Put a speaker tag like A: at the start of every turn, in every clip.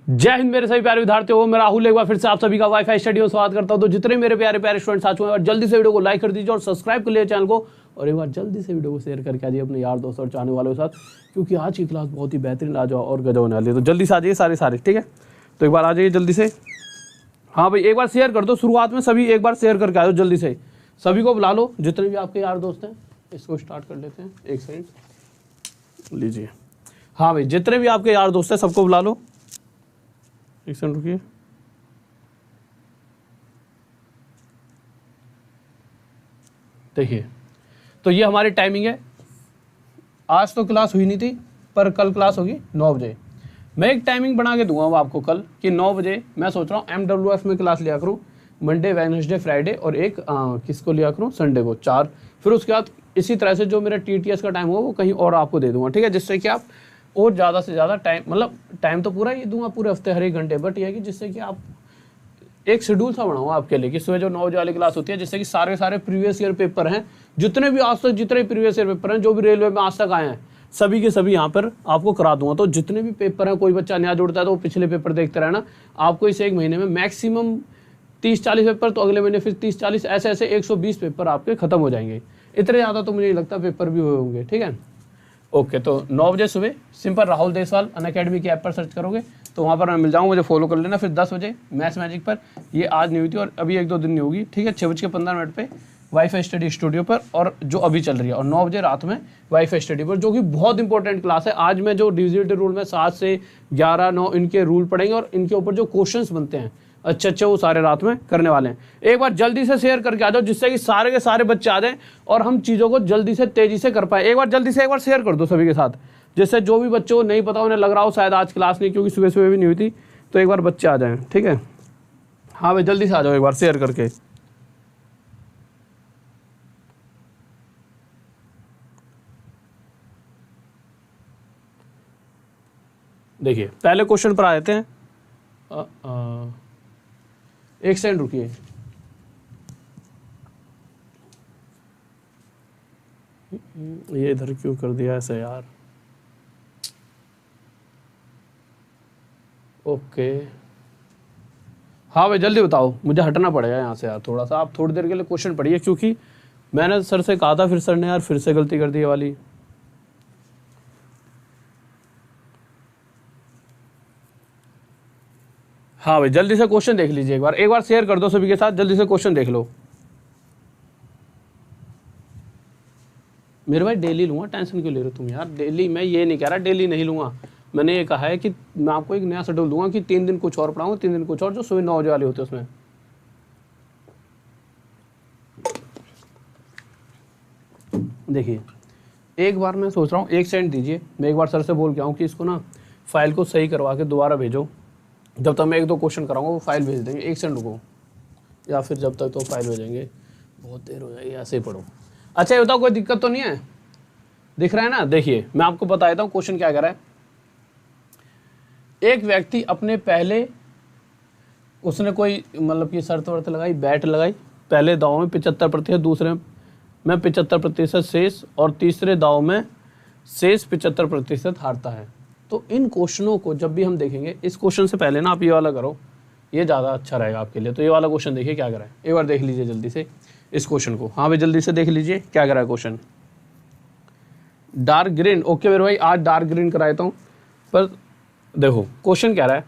A: जय हिंद मेरे सभी प्यारे विद्यार्थियों, मैं राहुल एक बार फिर से आप सभी का वाईफाई स्टडी में स्वागत करता हूं। तो जितने मेरे प्यारे प्यारे स्टूडेंट साथियों हैं, जल्दी से वीडियो को लाइक कर दीजिए और सब्सक्राइब कर लीजिए चैनल को, और एक बार जल्दी से वीडियो को शेयर करके आइए अपने यार दोस्तों और चाहने वालों के साथ, क्योंकि आज की क्लास बहुत ही बेहतरीन लाजवाब और गजब होने वाली है। तो जल्दी से आ जाइए सारे, ठीक है। तो एक बार आ जाइए जल्दी से। हाँ भाई, एक बार शेयर कर दो शुरुआत में, सभी एक बार शेयर करके आ जाओ जल्दी से। सभी को बुला लो जितने भी आपके यार दोस्त हैं। इसको स्टार्ट कर लेते हैं, एक सेकंड लीजिए। हाँ भाई, जितने भी आपके यार दोस्त हैं सबको बुला लो। एक सेकंड रुकिए। देखिए, तो ये हमारी टाइमिंग है। आज तो क्लास हुई नहीं थी, पर कल क्लास होगी 9 बजे। मैं एक टाइमिंग बना के दूंगा आपको कल कि 9 बजे मैं सोच रहा हूँ MWF में क्लास लिया करूँ, मंडे वेडनेसडे फ्राइडे, और एक किसको लिया करूँ, संडे को 4। फिर उसके बाद इसी तरह से जो मेरा TTS का टाइम होगा वो कहीं और आपको दे दूंगा, ठीक है। जिससे कि आप और ज़्यादा से ज़्यादा टाइम, मतलब टाइम तो पूरा ही दूंगा पूरे हफ्ते हर एक घंटे, बट यह है कि जिससे कि आप एक शेड्यूल सा बनाऊंगा आपके लिए कि सुबह जो 9 बजे वाली क्लास होती है, जिससे कि सारे प्रीवियस ईयर पेपर हैं, जितने भी आज तक जितने प्रीवियस ईयर पेपर हैं जो भी रेलवे में आज तक आए हैं, सभी के सभी यहाँ पर आपको करा दूंगा। तो जितने भी पेपर हैं, कोई बच्चा नया जुड़ता है तो वो पिछले पेपर देखते रहना। आपको इस एक महीने में मैक्सिमम 30-40 पेपर, तो अगले महीने फिर 30-40, ऐसे 120 पेपर आपके खत्म हो जाएंगे। इतने ज़्यादा तो मुझे नहीं लगता पेपर भी हुए होंगे, ठीक है। ओके, तो 9 बजे सुबह सिंपल राहुल देसवाल अनअकैडमी की ऐप पर सर्च करोगे तो वहाँ पर मैं मिल जाऊँगा, मुझे फॉलो कर लेना। फिर 10 बजे मैथ्स मैजिक पर, ये आज नहीं हुई थी और अभी 1-2 दिन नहीं होगी, ठीक है। 6:15 पे वाईफाई स्टडी स्टूडियो पर, और जो अभी चल रही है, और 9 बजे रात में वाईफाई स्टडी पर, जो कि बहुत इंपॉर्टेंट क्लास है। आज मैं जो डिविजिबिलिटी रूल में 7 से 11, 9 इनके रूल पढ़ेंगे, और इनके ऊपर जो क्वेश्चंस बनते हैं अच्छे वो सारे रात में करने वाले हैं। एक बार जल्दी से शेयर करके आ जाओ, जिससे कि सारे के सारे बच्चे आ जाएं और हम चीज़ों को जल्दी से तेजी से कर पाए। एक बार जल्दी से एक बार शेयर कर दो सभी के साथ, जिससे जो भी बच्चों को नहीं पता, उन्हें लग रहा हो शायद आज क्लास नहीं, क्योंकि सुबह सुबह भी नहीं हुई थी, तो एक बार बच्चे आ जाएं, ठीक है। हाँ भाई, जल्दी से आ जाओ एक बार शेयर करके। देखिए, पहले क्वेश्चन पर आ जाते हैं। एक सेकंड रुकिए। ये इधर क्यों कर दिया ऐसे यार। ओके, हाँ भाई जल्दी बताओ, मुझे हटना पड़ेगा यहाँ से यार थोड़ा सा। आप थोड़ी देर के लिए क्वेश्चन पढ़िए, क्योंकि मैंने सर से कहा था, फिर सर ने यार फिर से गलती कर दी ये वाली। हाँ भाई, जल्दी से क्वेश्चन देख लीजिए एक बार शेयर कर दो सभी के साथ, जल्दी से क्वेश्चन देख लो। मेरे भाई डेली लूंगा, टेंशन क्यों ले रहे हो तुम यार। डेली मैं ये नहीं कह रहा डेली नहीं लूंगा, मैंने ये कहा है कि मैं आपको एक नया शेड्यूल दूंगा कि 3 दिन कुछ और पढ़ाऊंगा, 3 दिन कुछ और, जो सुबह 9 बजे वाले होते हैं उसमें। देखिए, एक बार मैं सोच रहा हूँ, एक सेकंड दीजिए, मैं एक बार सर से बोल के आऊँ कि इसको ना फाइल को सही करवा के दोबारा भेजो। जब तक मैं 1-2 क्वेश्चन कराऊंगा वो फाइल भेज देंगे। एक सेकंड रुको, या फिर जब तक तो फाइल भेजेंगे, बहुत देर हो जाएगी, ऐसे ही पढ़ो। अच्छा ये बताओ, कोई दिक्कत तो नहीं है? दिख रहा है ना? देखिए, मैं आपको बता देता हूँ क्वेश्चन क्या कर रहा है। एक व्यक्ति अपने पहले, उसने कोई मतलब कि शर्त वर्त लगाई, बैट लगाई। पहले दाव में 75%, दूसरे में 75% शेष, और तीसरे दाव में शेष 75% हारता है। तो इन क्वेश्चनों को जब भी हम देखेंगे, इस क्वेश्चन से पहले ना आप ये वाला करो, ये ज़्यादा अच्छा रहेगा आपके लिए। तो ये वाला क्वेश्चन देखिए क्या करा है, एक बार देख लीजिए जल्दी से इस क्वेश्चन को। हाँ भाई जल्दी से देख लीजिए क्या करा है क्वेश्चन। डार्क ग्रीन, ओके मेरे भाई, आज डार्क ग्रीन करा देता हूँ। पर देखो क्वेश्चन क्या रहा है,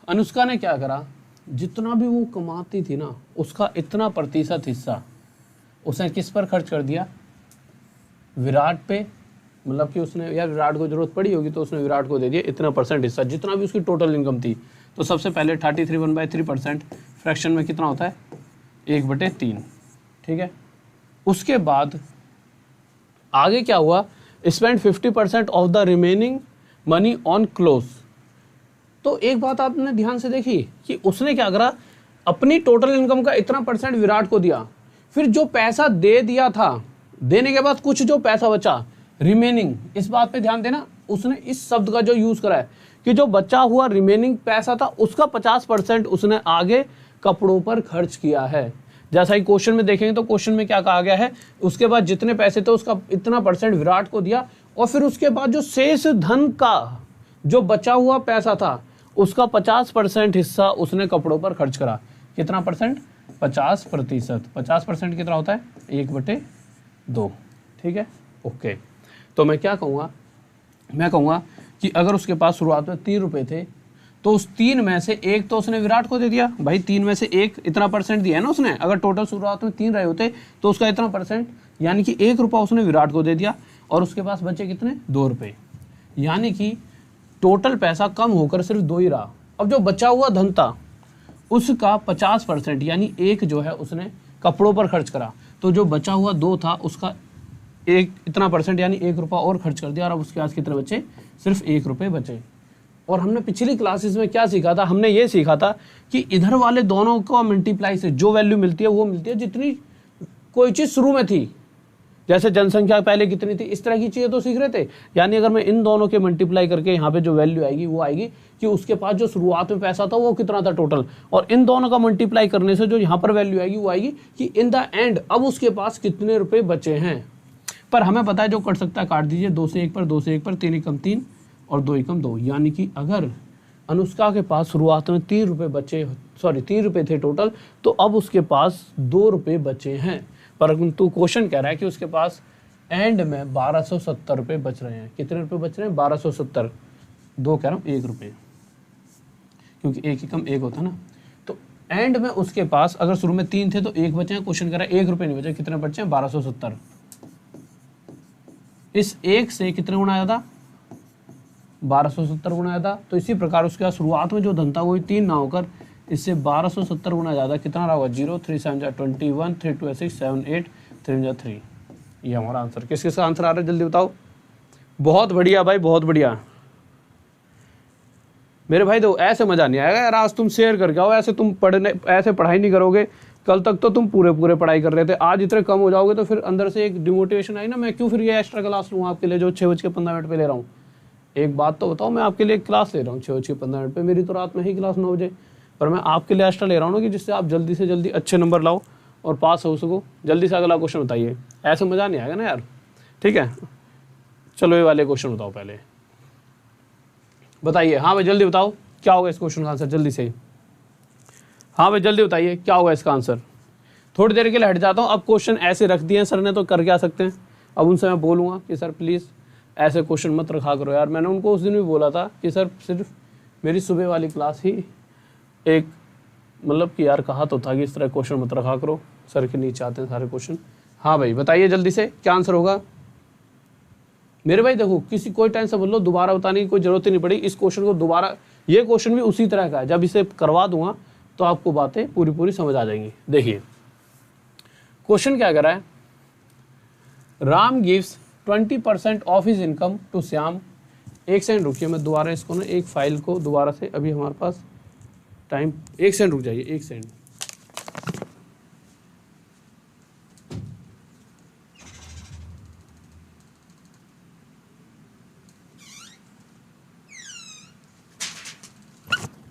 A: अनुष्का ने क्या करा, जितना भी वो कमाती थी ना, उसका इतना प्रतिशत हिस्सा उसने किस पर खर्च कर दिया, विराट पे। मतलब कि उसने यार विराट को जरूरत पड़ी होगी तो उसने विराट को दे दिया इतना % हिस्सा, जितना भी उसकी टोटल इनकम थी। तो सबसे पहले 33 1/3%, फ्रैक्शन में कितना होता है 1/3, ठीक है। उसके बाद आगे क्या हुआ, spend 50% of the remaining money on cloth. तो एक बात आपने ध्यान से देखी कि उसने क्या करा, अपनी टोटल इनकम का इतना % विराट को दिया, फिर जो पैसा दे दिया था, देने के बाद कुछ जो पैसा बचा रिमेनिंग, इस बात पे ध्यान देना, उसने इस शब्द का जो यूज करा है कि जो बचा हुआ रिमेनिंग पैसा था उसका 50% उसने आगे कपड़ों पर खर्च किया है। जैसा ही क्वेश्चन में देखेंगे तो क्वेश्चन में क्या कहा गया है, उसके बाद जितने पैसे थे उसका इतना % विराट को दिया, और फिर उसके बाद जो शेष धन का जो बचा हुआ पैसा था उसका 50% हिस्सा उसने कपड़ों पर खर्च करा। कितना परसेंट? 50%। 50% कितना होता है? 1/2। ठीक है, ओके। तो मैं क्या कहूँगा, मैं कहूँगा कि अगर उसके पास शुरुआत में 3 रुपये थे तो उस 3 में से एक तो उसने विराट को दे दिया। भाई 3 में से एक, इतना परसेंट दिया है ना उसने। अगर टोटल शुरुआत में 3 रहे होते तो उसका इतना परसेंट, यानी कि 1 रुपया उसने विराट को दे दिया और उसके पास बचे कितने? 2 रुपये। यानी कि टोटल पैसा कम होकर सिर्फ 2 ही रहा। अब जो बचा हुआ धन था उसका 50% यानी 1 जो है उसने कपड़ों पर खर्च करा, तो जो बचा हुआ 2 था उसका इतना परसेंट यानी 1 रुपया और खर्च कर दिया और अब उसके पास कितने बचे? सिर्फ 1 रुपये बचे। और हमने पिछली क्लासेस में क्या सीखा था? हमने ये सीखा था कि इधर वाले दोनों को मल्टीप्लाई से जो वैल्यू मिलती है वो मिलती है जितनी कोई चीज़ शुरू में थी। जैसे जनसंख्या पहले कितनी थी, इस तरह की चीज़ें तो सीख रहे थे। यानी अगर मैं इन दोनों के मल्टीप्लाई करके यहाँ पे जो वैल्यू आएगी वो आएगी कि उसके पास जो शुरुआत में पैसा था वो कितना था टोटल, और इन दोनों का मल्टीप्लाई करने से जो यहाँ पर वैल्यू आएगी वो आएगी कि इन द एंड अब उसके पास कितने रुपये बचे हैं। पर हमें पता है जो कट सकता है काट दीजिए, 2 से 1 पर, 2 से 1 पर, 3 एकम 3 और 2 एकम 2। यानी कि अगर अनुष्का के पास शुरुआत में 3 रुपये बचे, 3 रुपये थे टोटल, तो अब उसके पास 2 रुपये बचे हैं। परंतु क्वेश्चन कह रहा है कि उसके पास एंड में 1270 रुपये बच रहे हैं। कितने रुपये बच रहे हैं? 1270। 2 कह रहा हूँ 1 रुपये, क्योंकि 1 एकम 1 होता ना। तो एंड में उसके पास अगर शुरू में 3 थे तो 1 बचे हैं। क्वेश्चन कह रहा है 1 रुपये नहीं बचे, कितने बचे हैं? 1270। इस 1 से कितने गुना आया था? 1270 गुना आया था। तो इसी प्रकार उसके पास शुरुआत में जो धन था वही 3 ना होकर इससे 1270 गुना ज़्यादा कितना रहा होगा? 0, 3 7 21, 3 2 6 7 8, 3 3। ये हमारा आंसर। किस किस का आंसर आ रहा है जल्दी बताओ। बहुत बढ़िया भाई, बहुत बढ़िया मेरे भाई। तो ऐसे मज़ा नहीं आएगा यार, आज तुम शेयर करके आओ। ऐसे तुम ऐसे पढ़ाई नहीं करोगे, कल तक तो तुम पूरे पढ़ाई कर रहे थे, आज इतने कम हो जाओगे तो फिर अंदर से एक डिमोटिवेशन आई ना, मैं क्यों फिर ये एक्स्ट्रा क्लास लूँ आपके लिए जो 6:15 पे ले रहा हूँ। एक बात तो बताओ, मैं आपके लिए क्लास ले रहा हूँ 6:15 पे, मेरी तो रात में ही क्लास 9 बजे, पर मैं आपके लिए एक्स्ट्रा ले रहा हूँ ना कि जिससे आप जल्दी से जल्दी अच्छे नंबर लाओ और पास हो सको। जल्दी से अगला क्वेश्चन बताइए, ऐसे मज़ा नहीं आएगा ना यार। ठीक है, चलो ये वाले क्वेश्चन बताओ पहले, बताइए। हाँ भाई जल्दी बताओ क्या होगा इस क्वेश्चन का आंसर, जल्दी से। हाँ भाई जल्दी बताइए क्या होगा इसका आंसर। थोड़ी देर के लिए हट जाता हूँ। अब क्वेश्चन ऐसे रख दिए हैं सर ने तो कर क्या सकते हैं। अब उनसे मैं बोलूँगा कि सर प्लीज़ ऐसे क्वेश्चन मत रखा करो यार। मैंने उनको उस दिन भी बोला था कि सर सिर्फ मेरी सुबह वाली क्लास ही एक मतलब कि यार कहा तो था कि इस तरह क्वेश्चन मत रखा करो, सर के नीचे आते हैं सारे क्वेश्चन। हाँ भाई बताइए जल्दी से क्या आंसर होगा मेरे भाई। देखो किसी कोई टेंशन बोल लो, दोबारा बताने की कोई जरूरत ही नहीं पड़ी। इस क्वेश्चन को दोबारा, ये क्वेश्चन भी उसी तरह का है, जब इसे करवा दूंगा तो आपको बातें पूरी समझ आ जाएंगी। देखिए क्वेश्चन क्या कर रहा है, Ram gives 20% of his income to Shyam. एक सेकंड रुकिए, मैं दोबारा इसको ना एक फाइल को दोबारा से, अभी हमारे पास टाइम, एक सेकंड रुक जाइए, एक सेकंड।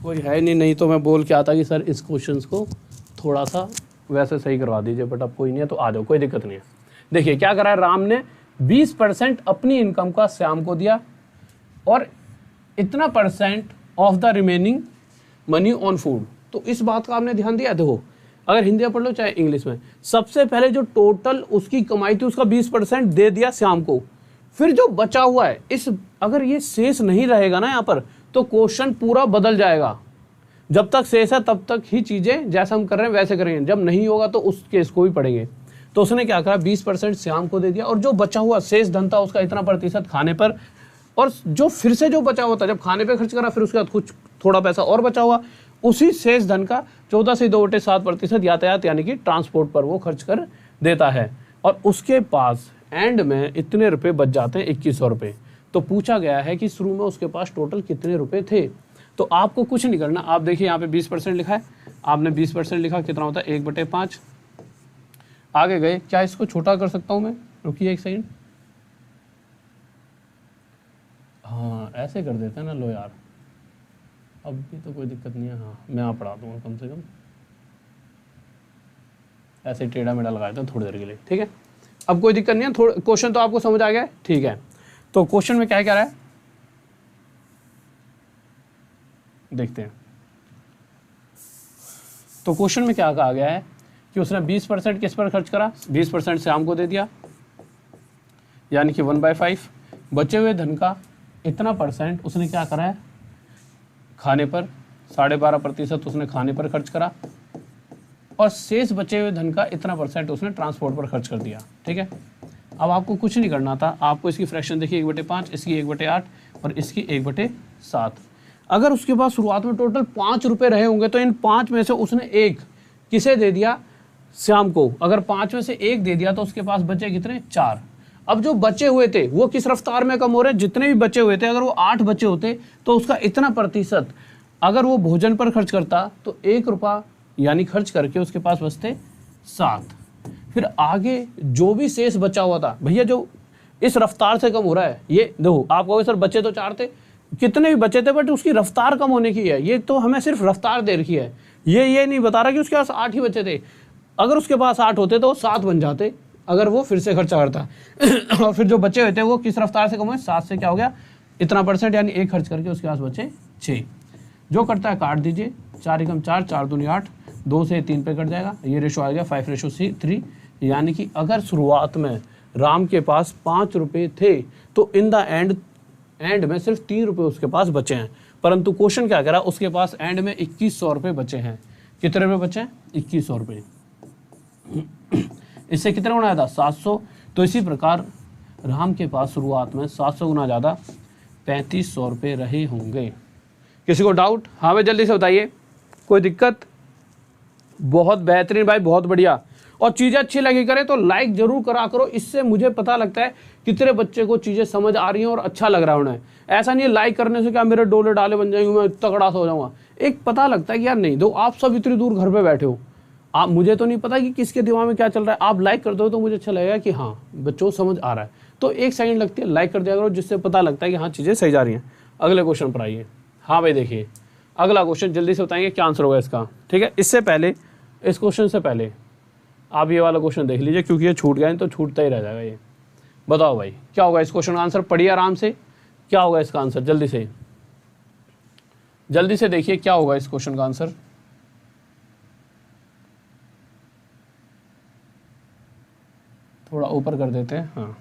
A: कोई है नहीं तो मैं बोल के आता कि सर इस क्वेश्चंस को थोड़ा सा वैसे सही करवा दीजिए, बट अब कोई नहीं है तो आ जाओ, कोई दिक्कत नहीं है। देखिए क्या करा है, राम ने 20% अपनी इनकम का श्याम को दिया और इतना percent of the remaining money on food. तो इस बात का आपने ध्यान दिया। देखो अगर हिंदी में पढ़ लो चाहे इंग्लिश में, सबसे पहले जो टोटल उसकी कमाई थी उसका 20% दे दिया श्याम को। फिर जो बचा हुआ है, इस अगर ये शेष नहीं रहेगा ना यहाँ पर तो क्वेश्चन पूरा बदल जाएगा। जब तक शेष है तब तक ही चीजें जैसा हम कर रहे हैं वैसे करेंगे, जब नहीं होगा तो उस केस को भी पढ़ेंगे। तो उसने क्या करा, 20% श्याम को दे दिया और जो बचा हुआ शेष धन था उसका इतना प्रतिशत खाने पर, और जो फिर से जो बचा हुआ था जब खाने पे खर्च करा फिर उसके बाद कुछ थोड़ा पैसा और बचा हुआ, उसी शेष धन का 14 से 2/7% यातायात यानी कि ट्रांसपोर्ट पर वो खर्च कर देता है। और उसके पास एंड में इतने रुपए बच जाते हैं 2100 रुपये। तो पूछा गया है कि शुरू में उसके पास टोटल कितने रुपए थे। तो आपको कुछ नहीं करना, आप देखिए यहाँ पे 20% लिखा है, आपने 20% लिखा, कितना होता है 1/5। आगे गए, क्या इसको छोटा कर सकता हूँ मैं, रुकिए एक सेकंड। हाँ ऐसे कर देते हैं ना, लो यार अब भी तो कोई दिक्कत नहीं है। हाँ मैं यहाँ पढ़ा दूंगा कम से कम, ऐसे टेढ़ा मेढ़ा लगाया था थोड़ी देर के लिए, ठीक है। अब कोई दिक्कत नहीं है, थोड़ा क्वेश्चन तो आपको समझ आ गया, ठीक है। तो क्वेश्चन में क्या कह रहा है, देखते हैं। तो क्वेश्चन में क्या कहा गया है कि उसने 20% किस पर खर्च करा, 20% श्याम को दे दिया, यानी कि 1/5। बचे हुए धन का इतना % उसने क्या करा है, खाने पर 12.5% उसने खाने पर खर्च करा, और शेष बचे हुए धन का इतना % उसने ट्रांसपोर्ट पर खर्च कर दिया। ठीक है, अब आपको कुछ नहीं करना था, आपको इसकी फ्रैक्शन देखिए 1/5, इसकी 1/8 और इसकी 1/7। अगर उसके पास शुरुआत में टोटल 5 रुपये रहे होंगे तो इन 5 में से उसने एक किसे दे दिया, श्याम को। अगर 5 में से एक दे दिया तो उसके पास बचे कितने, 4। अब जो बचे हुए थे वो किस रफ्तार में कम हो रहे हैं, जितने भी बचे हुए थे, अगर वो 8 बचे होते तो उसका इतना %, अगर वो भोजन पर खर्च करता तो 1 रुपया यानी खर्च करके उसके पास बचते 7। फिर आगे जो भी शेष बचा हुआ था, भैया जो इस रफ्तार से कम हो रहा है, ये देखो आप कहोगे सर बचे तो 4 थे, कितने भी बचे थे बट उसकी रफ्तार कम होने की है, ये तो हमें सिर्फ रफ्तार दे रखी है, ये नहीं बता रहा कि उसके पास 8 ही बचे थे। अगर उसके पास 8 होते तो 7 बन जाते अगर वो फिर से खर्चा करता और फिर जो बचे हुए थे वो किस रफ्तार से कम हुए, 7 से क्या हो गया, इतना % यानी 1 खर्च करके उसके पास बचे 6। जो करता है काट दीजिए, 4 एकम 4, 4 दूनी 8, 2 से 3 पे कट जाएगा, ये रेशो आ गया 5:3। यानी कि अगर शुरुआत में राम के पास 5 रुपये थे तो इन द एंड में सिर्फ 3 रुपये उसके पास बचे हैं। परंतु क्वेश्चन क्या कह रहा है, उसके पास एंड में 2100 रुपये बचे हैं। कितने रुपये बचे हैं, 2100 रुपये। इससे कितना गुना ज़्यादा, 700। तो इसी प्रकार राम के पास शुरुआत में 700 गुना ज़्यादा 3500 रुपये रहे होंगे। किसी को डाउट, हाँ भाई जल्दी से बताइए, कोई दिक्कत? बहुत बेहतरीन भाई, बहुत बढ़िया। और चीज़ें अच्छी लगी करें तो लाइक जरूर करा करो, इससे मुझे पता लगता है कितने बच्चे को चीज़ें समझ आ रही हैं और अच्छा लग रहा है उन्हें। ऐसा नहीं है लाइक करने से क्या मेरे डोले डाले बन जाएंगे, मैं तगड़ा सा हो जाऊँगा। एक पता लगता है कि यार नहीं, दो आप सब इतनी दूर घर पे बैठे हो, आप, मुझे तो नहीं पता कि किसके दिमाग में क्या चल रहा है, आप लाइक कर दो तो मुझे अच्छा लगेगा कि हाँ बच्चों समझ आ रहा है। तो 1 सेकंड लगती है, लाइक कर दिया करो, जिससे पता लगता है कि हाँ चीज़ें सही जा रही हैं। अगले क्वेश्चन पर आइए। हाँ भाई देखिए, अगला क्वेश्चन जल्दी से बताएंगे क्या आंसर होगा इसका। ठीक है, इससे पहले, इस क्वेश्चन से पहले आप ये वाला क्वेश्चन देख लीजिए, क्योंकि ये छूट गया है तो छूटता ही रह जाएगा ये। बताओ भाई क्या होगा इस क्वेश्चन का आंसर, पढ़िए आराम से, क्या होगा इसका आंसर, जल्दी से देखिए क्या होगा इस क्वेश्चन का आंसर। थोड़ा ऊपर कर देते हैं, हाँ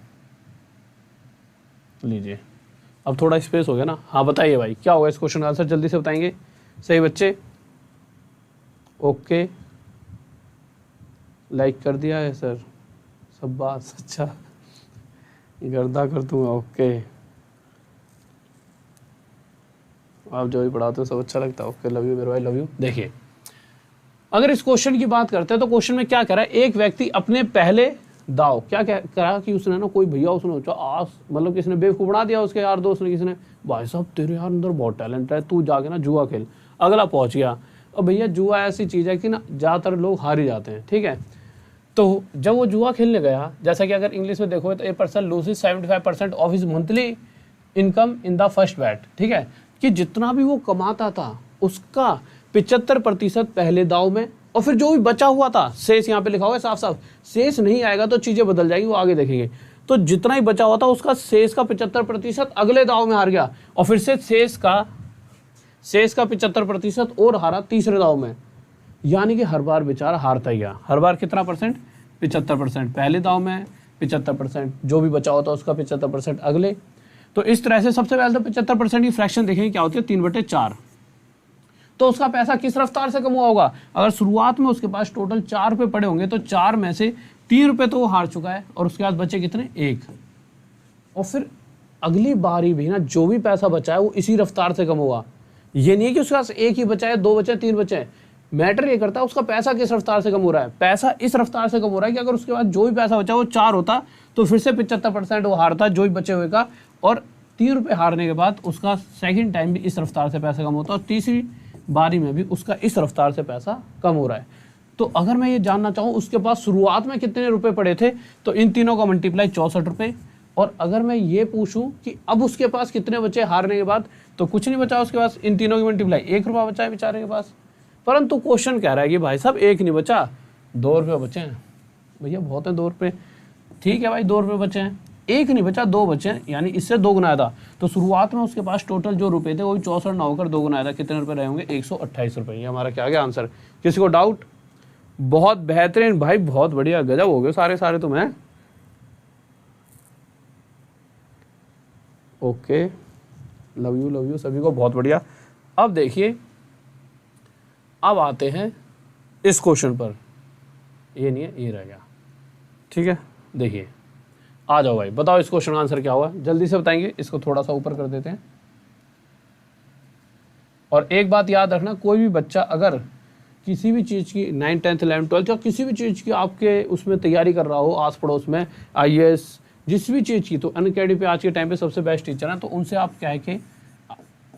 A: लीजिए, अब थोड़ा स्पेस हो गया ना। हाँ बताइए भाई क्या होगा इस क्वेश्चन का आंसर, जल्दी से बताएंगे सही बच्चे। ओके, लाइक कर दिया है सर, सब बात अच्छा, गर्दा कर दूंगा। ओके, आप जो भी पढ़ाते हो सब अच्छा लगता है। ओके, लव यू मेरे भाई, लव यू। देखिए अगर इस क्वेश्चन की बात करते हैं तो क्वेश्चन में क्या कह रहा है, एक व्यक्ति अपने पहले दाव क्या करा कि उसने ना, कोई भैया उसने मतलब किसी ने बेवकूफ बना दिया, उसके यार दोस्त ने, किसी ने, भाई साहब तेरे यार अंदर बहुत टैलेंट है, तू जाके ना जुआ खेल। अगला पहुंच गया। और भैया जुआ ऐसी चीज़ है कि ना ज़्यादातर लोग हार ही जाते हैं। ठीक है, तो जब वो जुआ खेलने गया, जैसा कि अगर इंग्लिश में देखो तो a person loses 75% of his monthly income in the first bat. ठीक है, कि जितना भी वो कमाता था उसका 75% पहले दाव में, और फिर जो भी बचा हुआ था शेष, यहाँ पे लिखा हुआ है साफ साफ, शेष नहीं आएगा तो चीज़ें बदल जाएगी, वो आगे देखेंगे। तो जितना ही बचा हुआ था उसका शेष का 75% अगले दाव में हार गया, और फिर से शेष का 75% और हारा तीसरे दाव में। यानी कि हर बार बेचारा हारता ही गया। हर बार कितना %, 75%। पहले दाव में 75%, जो भी बचा होता है उसका 75% अगले। तो इस तरह से सबसे पहले तो 75% की फ्रैक्शन देखेंगे क्या होती है, 3/4। तो उसका पैसा किस रफ्तार से कम हुआ होगा, अगर शुरुआत में उसके पास टोटल 4 रुपये पड़े होंगे तो 4 में से 3 रुपये तो वो हार चुका है, और उसके बाद बचे कितने, 1। और फिर अगली बारी भी ना जो भी पैसा बचा है वो इसी रफ्तार से कम हुआ। ये नहीं है कि उसके पास 1 ही बचा है, 2 बचे, 3 बचे हैं। मैटर ये करता है उसका पैसा किस रफ्तार से कम हो रहा है। पैसा इस रफ्तार से कम हो रहा है कि अगर उसके बाद जो भी पैसा बचा वो 4 होता तो फिर से 75% वो हारता जो भी बचे हुए का, और 3 रुपये हारने के बाद उसका सेकंड टाइम भी इस रफ्तार से पैसा कम होता है, और तीसरी बारी में भी उसका इस रफ्तार से पैसा कम हो रहा है। तो अगर मैं ये जानना चाहूँ उसके पास शुरुआत में कितने रुपए पड़े थे, तो इन तीनों का मल्टीप्लाई 64 रुपये। और अगर मैं ये पूछूं कि अब उसके पास कितने बचे हारने के बाद, तो कुछ नहीं बचा उसके पास, इन तीनों की मल्टीप्लाई 1 रुपया बचा है बेचारे के पास। परंतु क्वेश्चन कह रहा है कि भाई साहब 1 नहीं बचा, 2 रुपये बचे हैं। भैया बहुत है 2 रुपये, ठीक है भाई 2 रुपये बचे हैं, एक नहीं बचा, 2 बचे, यानी इससे 2 गुना था। तो शुरुआत में उसके पास टोटल जो रुपए थे वो भी 64 ना होकर 2 गुना आया था। कितने रुपए रहे होंगे? 128 रुपए। ये हमारा क्या गया आंसर? किसी को डाउट? बहुत बेहतरीन भाई, बहुत बढ़िया, गजब हो गए सारे तुम्हें। ओके, लव यू सभी को, बहुत बढ़िया। अब देखिए, अब आते हैं इस क्वेश्चन पर। ये नहीं है, ये रह गया, ठीक है। देखिए, आ जाओ भाई, बताओ इस क्वेश्चन का आंसर क्या हुआ, जल्दी से बताएंगे। इसको थोड़ा सा ऊपर कर देते हैं। और एक बात याद रखना, कोई भी बच्चा अगर किसी भी चीज़ की 9th 10th 11th 12th या किसी भी चीज़ की आपके उसमें तैयारी कर रहा हो, आस पड़ोस में IAS जिस भी चीज़ की, तो अनअकैडमी पे आज के टाइम पे सबसे बेस्ट टीचर हैं। तो उनसे आप क्या है कि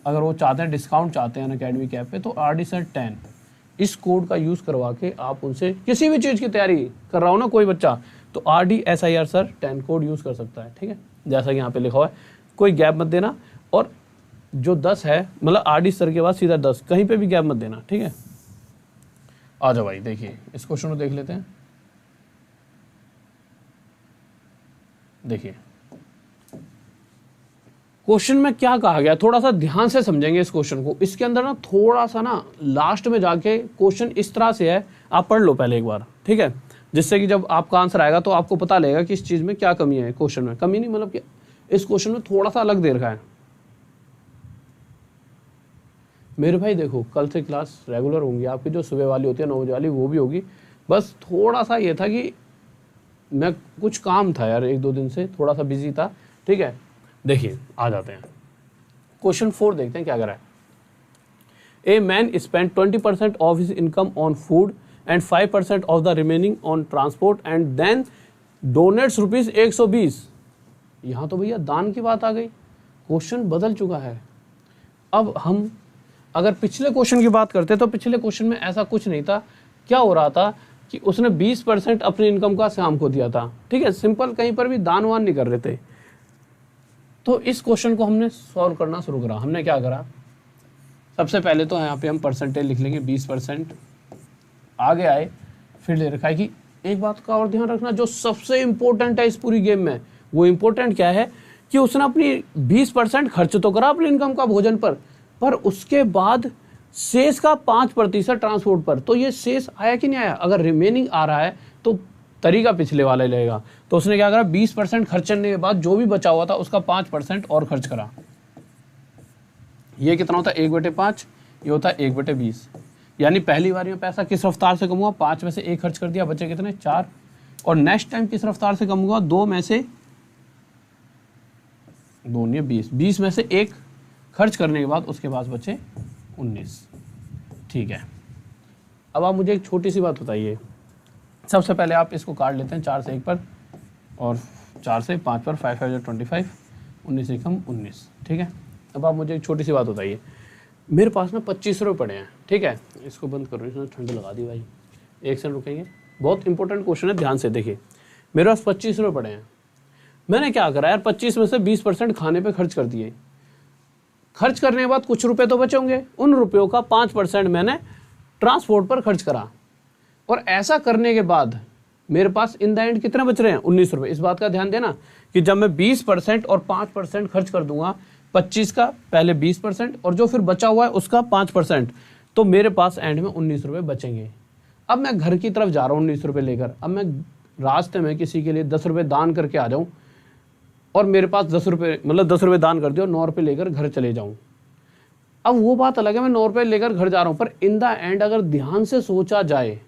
A: अगर वो चाहते हैं, डिस्काउंट चाहते हैं अनअकैडमी के ऐप पे, तो RD Sir 10 इस कोड का यूज़ करवा के आप उनसे किसी भी चीज़ की तैयारी कर रहा हो ना कोई बच्चा, तो RD SIR Sir 10 code use कर सकता है, ठीक है। जैसा कि यहाँ पे लिखा हुआ है, कोई गैप मत देना। और जो 10 है, मतलब RD सर के बाद सीधा 10, कहीं पे भी गैप मत देना, ठीक है। आ जाओ भाई, देखिए इस क्वेश्चन को देख लेते हैं। देखिए क्वेश्चन में क्या कहा गया, थोड़ा सा ध्यान से समझेंगे इस क्वेश्चन को। इसके अंदर ना थोड़ा सा ना लास्ट में जाके क्वेश्चन इस तरह से है, आप पढ़ लो पहले एक बार, ठीक है, जिससे कि जब आपका आंसर आएगा तो आपको पता लगेगा कि इस चीज़ में क्या कमी है। क्वेश्चन में कमी नहीं, मतलब कि इस क्वेश्चन में थोड़ा सा अलग दे रखा है। मेरे भाई देखो, कल से क्लास रेगुलर होंगी आपकी, जो सुबह वाली होती है 9 बजे वाली, वो भी होगी। बस थोड़ा सा ये था कि मैं कुछ काम था यार, 1-2 दिन से थोड़ा सा बिजी था, ठीक है। देखिए आ जाते हैं क्वेश्चन 4, देखते हैं क्या करा है। A man spend 20% of his income on food and 5% of the remaining on transport and then donates ₹120। यहाँ तो भैया दान की बात आ गई, क्वेश्चन बदल चुका है। अब हम अगर पिछले क्वेश्चन की बात करते तो पिछले क्वेश्चन में ऐसा कुछ नहीं था। क्या हो रहा था कि उसने 20% अपनी इनकम का शाम को दिया था, ठीक है, सिंपल, कहीं पर भी दान वान नहीं कर रहे थे। तो इस क्वेश्चन को हमने सॉल्व करना शुरू करा। हमने क्या करा, सबसे पहले तो यहाँ पे हम परसेंटेज लिख लेंगे, 20%। आगे आए, फिर ले रखा है कि एक बात का और ध्यान रखना, जो सबसे इंपॉर्टेंट है इस पूरी गेम में, वो इंपॉर्टेंट क्या है कि उसने अपनी 20% खर्च तो करा अपनी इनकम का भोजन पर उसके बाद शेष का 5% ट्रांसपोर्ट पर। तो ये शेष आया कि नहीं आया? अगर रिमेनिंग आ रहा है तो तरीका पिछले वाला लेगा। तो उसने क्या करा, 20% खर्च करने के बाद जो भी बचा हुआ था उसका 5% और खर्च करा। ये कितना होता है? 1/5, ये होता है 1/20। यानी पहली बार में पैसा किस रफ्तार से कम हुआ, 5 में से 1 खर्च कर दिया, बचे कितने? 4। और नेक्स्ट टाइम किस रफ्तार से कम हुआ, 2 में से 2 नहीं 20 में से 1 खर्च करने के बाद उसके पास बचे 19, ठीक है। अब आप मुझे एक छोटी सी बात बताइए। सबसे पहले आप इसको काट लेते हैं, 4 से 1 पर और 4 से 5 पर, 5 5 25, 19 से कम 19, ठीक है। अब आप मुझे एक छोटी सी बात बताइए। मेरे पास ना 25 रुपये पड़े हैं, ठीक है, इसको बंद करो, इसने ठंड लगा दी भाई, एक सेकंड रुकेंगे, बहुत इंपॉर्टेंट क्वेश्चन है, ध्यान से देखिए। मेरे पास 25 रुपये पड़े हैं, मैंने क्या करा यार, 25 में से 20% खाने पे खर्च कर दिए। खर्च करने के बाद कुछ रुपए तो बचे होंगे, उन रुपयों का 5% मैंने ट्रांसपोर्ट पर खर्च करा। और ऐसा करने के बाद मेरे पास इन द एंड कितने बच रहे हैं? 19 रुपये। इस बात का ध्यान देना कि जब मैं 20% और 5% खर्च कर दूंगा, 25 का पहले 20% और जो फिर बचा हुआ है उसका 5%, तो मेरे पास एंड में 19 रुपये बचेंगे। अब मैं घर की तरफ जा रहा हूँ 19 रुपये लेकर। अब मैं रास्ते में किसी के लिए 10 रुपये दान करके आ जाऊँ और मेरे पास 10 रुपये, मतलब 10 रुपये दान कर दिया और 9 रुपये लेकर घर चले जाऊँ। अब वो बात अलग है, मैं 9 रुपये लेकर घर जा रहा हूँ, पर इन द एंड अगर ध्यान से सोचा जाए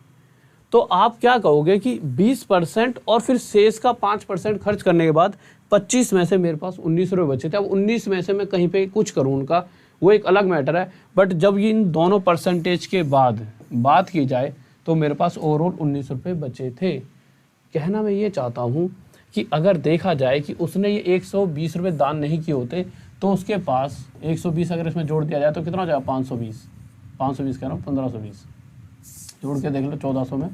A: तो आप क्या कहोगे कि 20% और फिर शेष का 5% खर्च करने के बाद 25 में से मेरे पास 19 रुपये बचे थे। अब 19 में से मैं कहीं पे कुछ करूँ उनका, वो एक अलग मैटर है, बट जब ये इन दोनों परसेंटेज के बाद बात की जाए तो मेरे पास ओवरऑल 19 रुपये बचे थे। कहना मैं ये चाहता हूँ कि अगर देखा जाए कि उसने ये 120 रुपये दान नहीं किए होते तो उसके पास 120 अगर इसमें जोड़ दिया जाए तो कितना हो जाएगा? 520 कह रहा हूँ, 1520 जोड़ के देख लो, 1400 में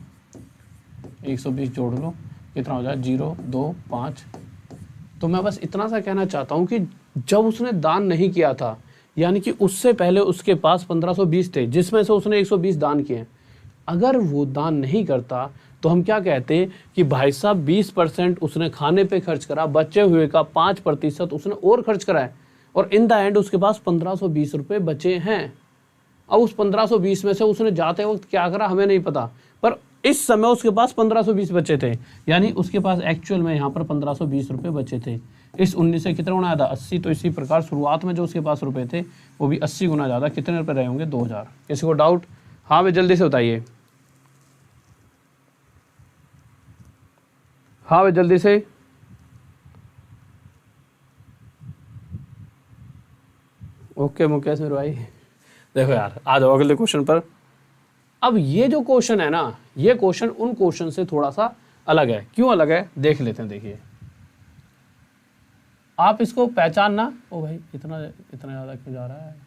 A: 120 जोड़ लो, कितना हो जाए? 0 2 5। तो मैं बस इतना सा कहना चाहता हूँ कि जब उसने दान नहीं किया था, यानी कि उससे पहले उसके पास 1520 थे जिसमें से उसने 120 दान किए। अगर वो दान नहीं करता तो हम क्या कहते हैं कि भाई साहब 20% उसने खाने पे खर्च करा, बचे हुए का 5% उसने और खर्च करा है, और इन द एंड उसके पास 1520 रुपये बचे हैं। अब उस 1520 में से उसने जाते वक्त क्या करा हमें नहीं पता, पर इस समय उसके पास 1520 बचे थे, यानी उसके पास एक्चुअल में यहाँ पर 1520 रुपये बचे थे। इस 19 से कितना गुना ज़्यादा 80, तो इसी प्रकार शुरुआत में जो उसके पास रुपए थे वो भी 80 गुना ज़्यादा कितने रुपए रहे होंगे 2000। किसी को डाउट? हाँ भाई जल्दी से बताइए, हाँ भाई जल्दी से। ओके मुकेश मेरे भाई, देखो यार आ जाओ अगले क्वेश्चन पर। अब ये जो क्वेश्चन है ना, ये क्वेश्चन उन क्वेश्चन से थोड़ा सा अलग है। क्यों अलग है देख लेते हैं। देखिए आप इसको पहचानना। ओ भाई इतना इतना ज़्यादा क्यों जा रहा है?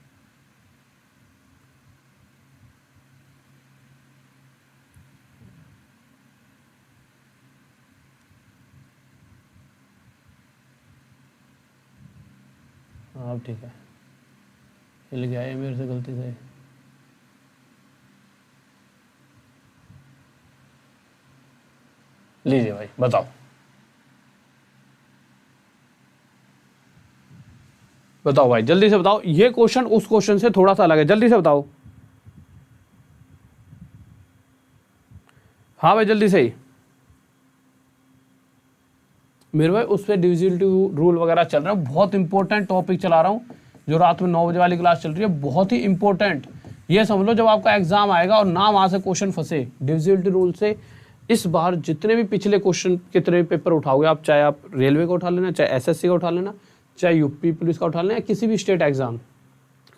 A: हाँ ठीक है, हिल गया है मेरे से गलती से। लीजिए भाई बताओ, बताओ भाई जल्दी से बताओ। ये क्वेश्चन उस क्वेश्चन से थोड़ा सा अलग है, जल्दी से बताओ। हाँ भाई जल्दी से ही। मेरे भाई उस पर डिविजिबिलिटी रूल वगैरह चल रहा है, बहुत इंपॉर्टेंट टॉपिक चला रहा हूँ, जो रात में 9 बजे वाली क्लास चल रही है, बहुत ही इंपॉर्टेंट। ये समझ लो जब आपका एग्जाम आएगा और ना वहाँ से क्वेश्चन फंसे डिविजिबिलिटी रूल से, इस बार जितने भी पिछले क्वेश्चन कितने पेपर उठाओगे आप, चाहे आप रेलवे का उठा लेना, चाहे एसएससी का उठा लेना, चाहे यूपी पुलिस का उठा लेना, या किसी भी स्टेट एग्जाम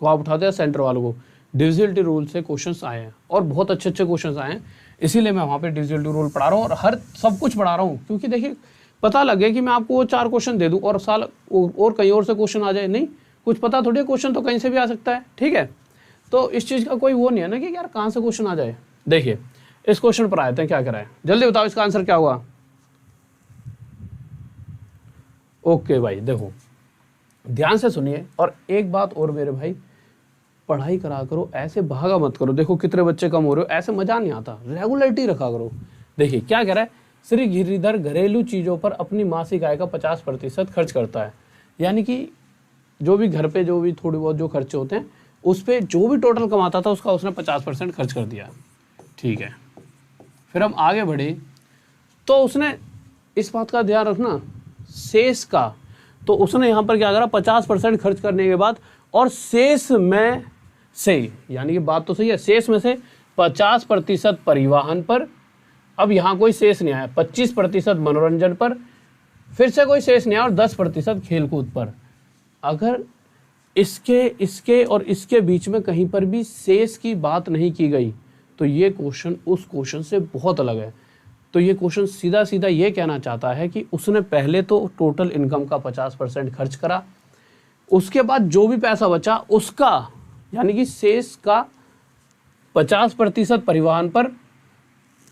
A: को आप उठाते हैं सेंटर वालों को, डिविजिबिलिटी रूल से क्वेश्चंस आए हैं और बहुत अच्छे अच्छे क्वेश्चंस आए हैं। इसीलिए मैं वहाँ पे डिविजिबिलिटी रूल पढ़ा रहा हूँ और हर सब कुछ पढ़ा रहा हूँ, क्योंकि देखिए पता लगे कि मैं आपको वो 4 क्वेश्चन दे दूँ और साल और कहीं और से क्वेश्चन आ जाए, नहीं कुछ पता थोड़ी, क्वेश्चन तो कहीं से भी आ सकता है, ठीक है। तो इस चीज़ का कोई वो नहीं है ना कि यार कहाँ से क्वेश्चन आ जाए। देखिए इस क्वेश्चन पर आए थे, क्या कराए जल्दी बताओ, इसका आंसर क्या हुआ? ओके भाई देखो ध्यान से सुनिए, और एक बात और मेरे भाई, पढ़ाई करा करो, ऐसे भागा मत करो। देखो कितने बच्चे कम हो रहे हो, ऐसे मजा नहीं आता, रेगुलरिटी रखा करो। देखिए क्या कह रहा है, श्री गिरिधर घरेलू चीज़ों पर अपनी मासिक आय का 50% खर्च करता है, यानी कि जो भी घर पे जो भी थोड़ी बहुत जो खर्चे होते हैं उस पर जो भी टोटल कमाता था उसका उसने 50% खर्च कर दिया, ठीक है। फिर हम आगे बढ़े तो उसने इस बात का ध्यान रखना शेष का, तो उसने यहाँ पर क्या करा 50% खर्च करने के बाद, और शेष में से, यानी कि बात तो सही है, शेष में से 50% परिवहन पर, अब यहाँ कोई शेष नहीं आया, 25% मनोरंजन पर, फिर से कोई शेष नहीं आया, और 10% खेलकूद पर। अगर इसके और इसके बीच में कहीं पर भी शेष की बात नहीं की गई तो ये क्वेश्चन उस क्वेश्चन से बहुत अलग है। तो ये क्वेश्चन सीधा सीधा ये कहना चाहता है कि उसने पहले तो टोटल इनकम का 50% खर्च करा, उसके बाद जो भी पैसा बचा उसका, यानी कि शेष का 50% परिवहन पर,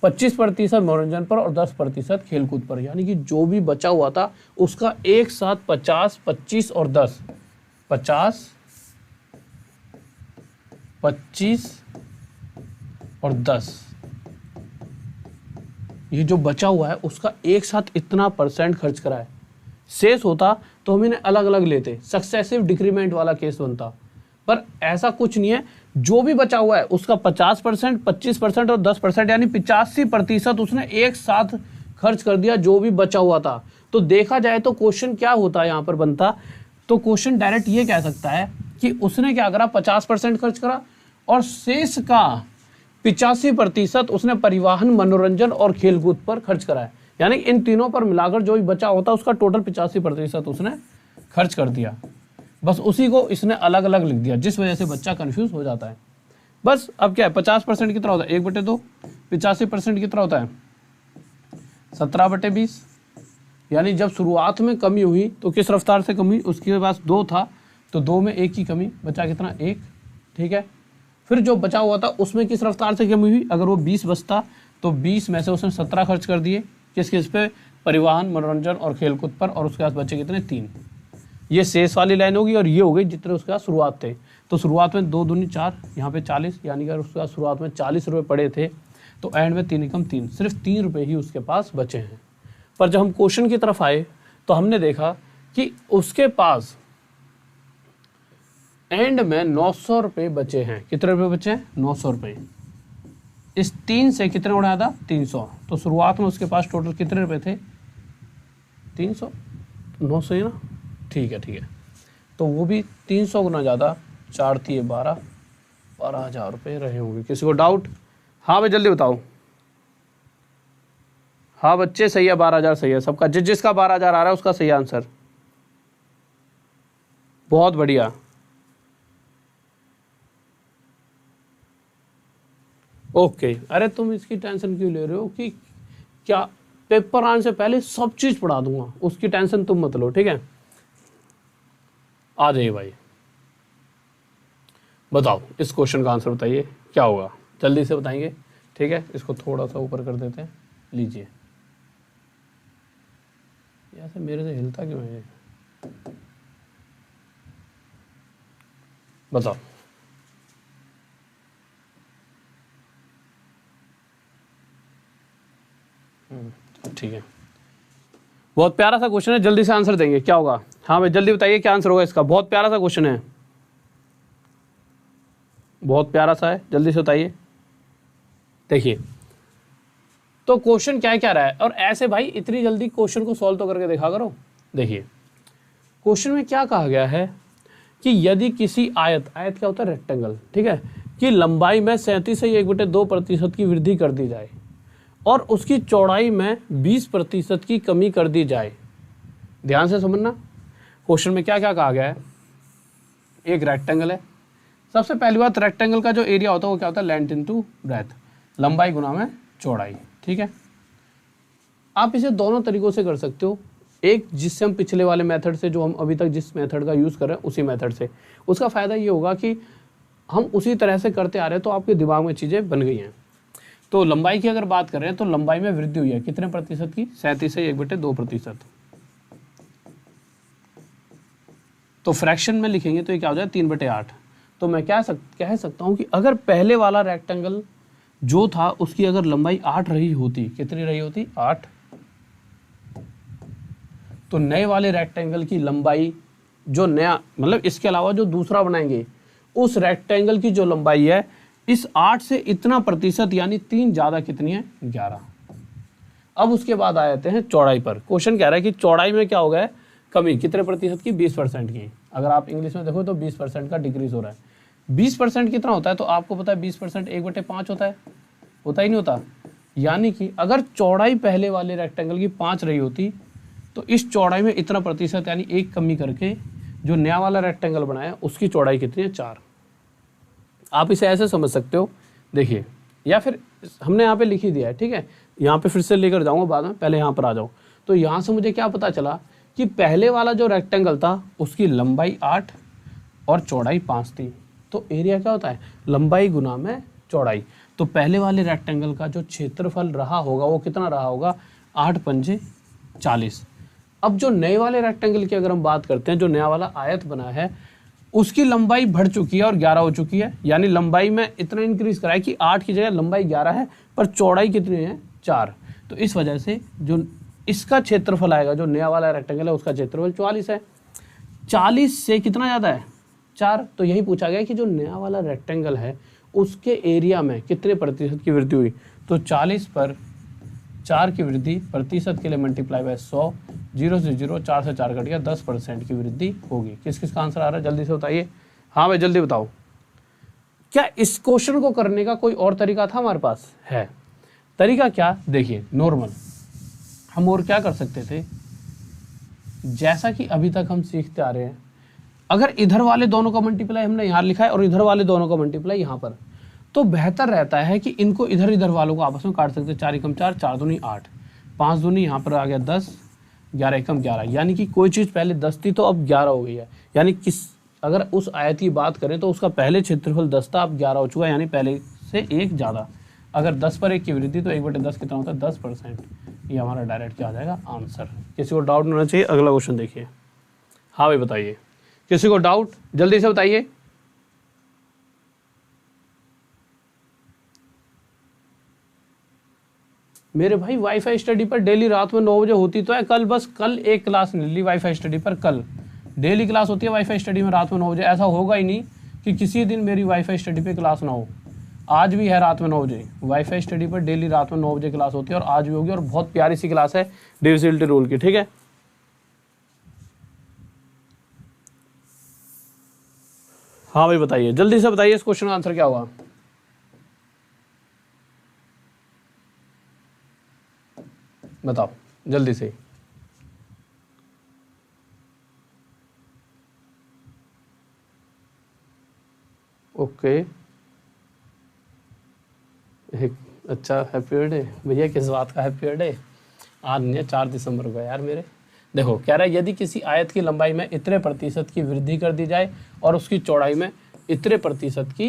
A: 25% मनोरंजन पर और 10% खेलकूद पर, यानी कि जो भी बचा हुआ था उसका एक साथ 50, 25 और 10, 50, 25 और 10, ये जो बचा हुआ है उसका एक साथ इतना % खर्च करा है। शेष होता तो हम इन्हें अलग अलग लेते, सक्सेसिव डिक्रीमेंट वाला केस बनता, पर ऐसा कुछ नहीं है। जो भी बचा हुआ है उसका 50%, 25% और 10%, यानी 85% उसने एक साथ खर्च कर दिया जो भी बचा हुआ था। तो देखा जाए तो क्वेश्चन क्या होता है यहाँ पर बनता, तो क्वेश्चन डायरेक्ट ये कह सकता है कि उसने क्या करा 50% खर्च करा और शेष का 85% उसने परिवहन, मनोरंजन और खेलकूद पर खर्च करा है, यानी इन तीनों पर मिलाकर जो भी बचा होता उसका टोटल 85% उसने खर्च कर दिया। बस उसी को इसने अलग अलग लिख दिया, जिस वजह से बच्चा कंफ्यूज हो जाता है। बस अब क्या है, 50% कितना होता है 1/2, 85% कितना होता है 17/20, यानी जब शुरुआत में कमी हुई तो किस रफ्तार से कमी, उसके पास 2 था तो 2 में 1 की कमी, बचा कितना 1, ठीक है। फिर जो बचा हुआ था उसमें किस रफ्तार से कमी हुई, अगर वो 20 बचता तो 20 में से उसने 17 खर्च कर दिए, किस किस पे, परिवहन, मनोरंजन और खेलकूद पर, और उसके पास बचे कितने 3। ये शेष वाली लाइन होगी और ये हो गई जितने उसके पास शुरुआत थे। तो शुरुआत में 2 दूनी 4, यहाँ पे 40, यानी कि उसके पास शुरुआत में 40 रुपये पड़े थे तो एंड में 3 एकम 3, सिर्फ 3 रुपये ही उसके पास बचे हैं। पर जब हम क्वेश्चन की तरफ आए तो हमने देखा कि उसके पास एंड में 900 रुपये बचे हैं। कितने रुपये बचे हैं? 900 रुपये। इस 3 से कितने उड़ाया था? 300। तो शुरुआत में उसके पास टोटल कितने रुपये थे? 300। 900 ही ना? ठीक है। तो वो भी 300 गुना ज़्यादा, 4 थी 12,000 रुपये रहे होंगे। किसी को डाउट? हाँ भाई जल्दी बताओ। हाँ बच्चे सही है, 12,000 सही है सबका। जिसका 12,000 आ रहा है उसका सही आंसर। बहुत बढ़िया। ओके। अरे तुम इसकी टेंशन क्यों ले रहे हो कि क्या पेपर आने से पहले सब चीज पढ़ा दूंगा, उसकी टेंशन तुम मत लो, ठीक है। आ जाइए भाई, बताओ इस क्वेश्चन का आंसर बताइए क्या होगा, जल्दी से बताएंगे, ठीक है। इसको थोड़ा सा ऊपर कर देते हैं, लीजिए। ऐसे मेरे से हिलता क्यों है? बताओ। ठीक है, बहुत प्यारा सा क्वेश्चन है, जल्दी से आंसर देंगे क्या होगा? हाँ भाई जल्दी बताइए क्या आंसर होगा इसका। बहुत प्यारा सा क्वेश्चन है, बहुत प्यारा सा है, जल्दी से बताइए। देखिए तो क्वेश्चन क्या क्या रहा है, और ऐसे भाई इतनी जल्दी क्वेश्चन को सॉल्व तो करके देखा करो। देखिए क्वेश्चन में क्या कहा गया है कि यदि किसी आयत क्या होता है? रेक्टेंगल, ठीक है, कि लंबाई में 37.2% की वृद्धि कर दी जाए और उसकी चौड़ाई में 20% की कमी कर दी जाए। ध्यान से समझना, क्वेश्चन में क्या क्या कहा गया है। एक रेक्टेंगल है, सबसे पहली बात रेक्टेंगल का जो एरिया होता है वो क्या होता है? लेंथ इनटू ब्रेथ, लंबाई गुना में चौड़ाई, ठीक है। आप इसे दोनों तरीकों से कर सकते हो। एक जिससे हम पिछले वाले मेथड से, जो हम अभी तक जिस मेथड का यूज़ कर रहे हैं उसी मेथड से, उसका फ़ायदा ये होगा कि हम उसी तरह से करते आ रहे हैं तो आपके दिमाग में चीज़ें बन गई हैं। तो लंबाई की अगर बात करें तो लंबाई में वृद्धि हुई है कितने प्रतिशत की? 37.2%। तो फ्रैक्शन में लिखेंगे तो ये क्या हो जाए? 3/8। तो मैं कह सकता हूँ कि अगर पहले वाला रेक्टेंगल जो था उसकी अगर लंबाई 8 रही होती, कितनी रही होती? 8। तो नए वाले रेक्टेंगल की लंबाई जो नया, मतलब इसके अलावा जो दूसरा बनाएंगे, उस रेक्टेंगल की जो लंबाई है इस 8 से इतना प्रतिशत यानी 3 ज़्यादा कितनी है? 11। अब उसके बाद आ जाते हैं चौड़ाई पर। क्वेश्चन कह रहा है कि चौड़ाई में क्या हो गया है? कमी कितने प्रतिशत की? 20% की। अगर आप इंग्लिश में देखो तो 20% का डिक्रीज हो रहा है। 20% कितना होता है? तो आपको पता है 20% 1/5 होता है, होता ही नहीं होता। यानी कि अगर चौड़ाई पहले वाले रेक्टेंगल की 5 रही होती तो इस चौड़ाई में इतना प्रतिशत यानी 1 कमी करके जो नया वाला रेक्टेंगल बनाया उसकी चौड़ाई कितनी है? 4। आप इसे ऐसे समझ सकते हो, देखिए, या फिर हमने यहाँ पे लिख ही दिया है, ठीक है। यहाँ पे फिर से लेकर जाऊँगा बाद में, पहले यहाँ पर आ जाओ। तो यहाँ से मुझे क्या पता चला कि पहले वाला जो रेक्टेंगल था उसकी लंबाई 8 और चौड़ाई 5 थी। तो एरिया क्या होता है? लंबाई गुना में चौड़ाई। तो पहले वाले रेक्टेंगल का जो क्षेत्रफल रहा होगा वो कितना रहा होगा? 8 पंजे 40। अब जो नए वाले रेक्टेंगल की अगर हम बात करते हैं, जो नया वाला आयत बना है उसकी लंबाई बढ़ चुकी है और 11 हो चुकी है, यानी लंबाई में इतना इंक्रीज करा है कि 8 की जगह लंबाई 11 है पर चौड़ाई कितनी है? 4। तो इस वजह से जो इसका क्षेत्रफल आएगा, जो नया वाला रेक्टेंगल है उसका क्षेत्रफल 44 है। 40 से कितना ज़्यादा है? 4। तो यही पूछा गया कि जो नया वाला रेक्टेंगल है उसके एरिया में कितने प्रतिशत की वृद्धि हुई? तो 40 पर 4 की वृद्धि प्रतिशत के लिए मल्टीप्लाई बाय 100, 0 से 0, 4 से 4 कट गया, 10% की वृद्धि होगी। किस किस का आंसर आ रहा है जल्दी से बताइए। हाँ भाई जल्दी बताओ। क्या इस क्वेश्चन को करने का कोई और तरीका था? हमारे पास है। तरीका क्या? देखिए नॉर्मल हम और क्या कर सकते थे, जैसा कि अभी तक हम सीखते आ रहे हैं, अगर इधर वाले दोनों का मल्टीप्लाई हमने यहाँ लिखा है और इधर वाले दोनों का मल्टीप्लाई यहाँ पर, तो बेहतर रहता है कि इनको इधर इधर वालों को आपस में काट सकते हैं। 4 एकम 4, 4 दूनी 8, 5 दूनी यहाँ पर आ गया 10, 11 एकम 11। यानी कि कोई चीज़ पहले 10 थी तो अब 11 हो गई है। यानी अगर उस आयत की बात करें तो उसका पहले क्षेत्रफल 10 था, अब 11 हो चुका है, यानी पहले से 1 ज़्यादा। अगर 10 पर 1 की वृद्धि तो 1/10 कितना होता है? 10%। ये हमारा डायरेक्ट क्या आ जाएगा? आंसर। किसी को डाउट नहीं होना चाहिए। अगला क्वेश्चन देखिए। हाँ भाई बताइए, किसी को डाउट जल्दी से बताइए। मेरे भाई वाईफाई स्टडी पर डेली रात में 9 बजे होती तो है, कल बस कल एक क्लास ले ली वाईफाई स्टडी पर, कल डेली क्लास होती है वाईफाई स्टडी में रात में 9 बजे। ऐसा होगा ही नहीं कि किसी दिन मेरी वाईफाई स्टडी पे क्लास ना हो। आज भी है रात में 9 बजे वाईफाई स्टडी पर, डेली रात में 9 बजे क्लास होती है और आज भी होगी, और बहुत प्यारी सी क्लास है डिविजिबिलिटी रूल की, ठीक है। हाँ भाई बताइए, जल्दी से बताइए इस क्वेश्चन का आंसर क्या होगा। बताओ जल्दी से। ओके अच्छा, हैप्पी बर्थडे भैया। किस बात का हैप्पी बर्थडे? आज नहीं है, 4 दिसंबर को यार मेरे। देखो कह रहा है यदि किसी आयत की लंबाई में इतने प्रतिशत की वृद्धि कर दी जाए और उसकी चौड़ाई में इतने प्रतिशत की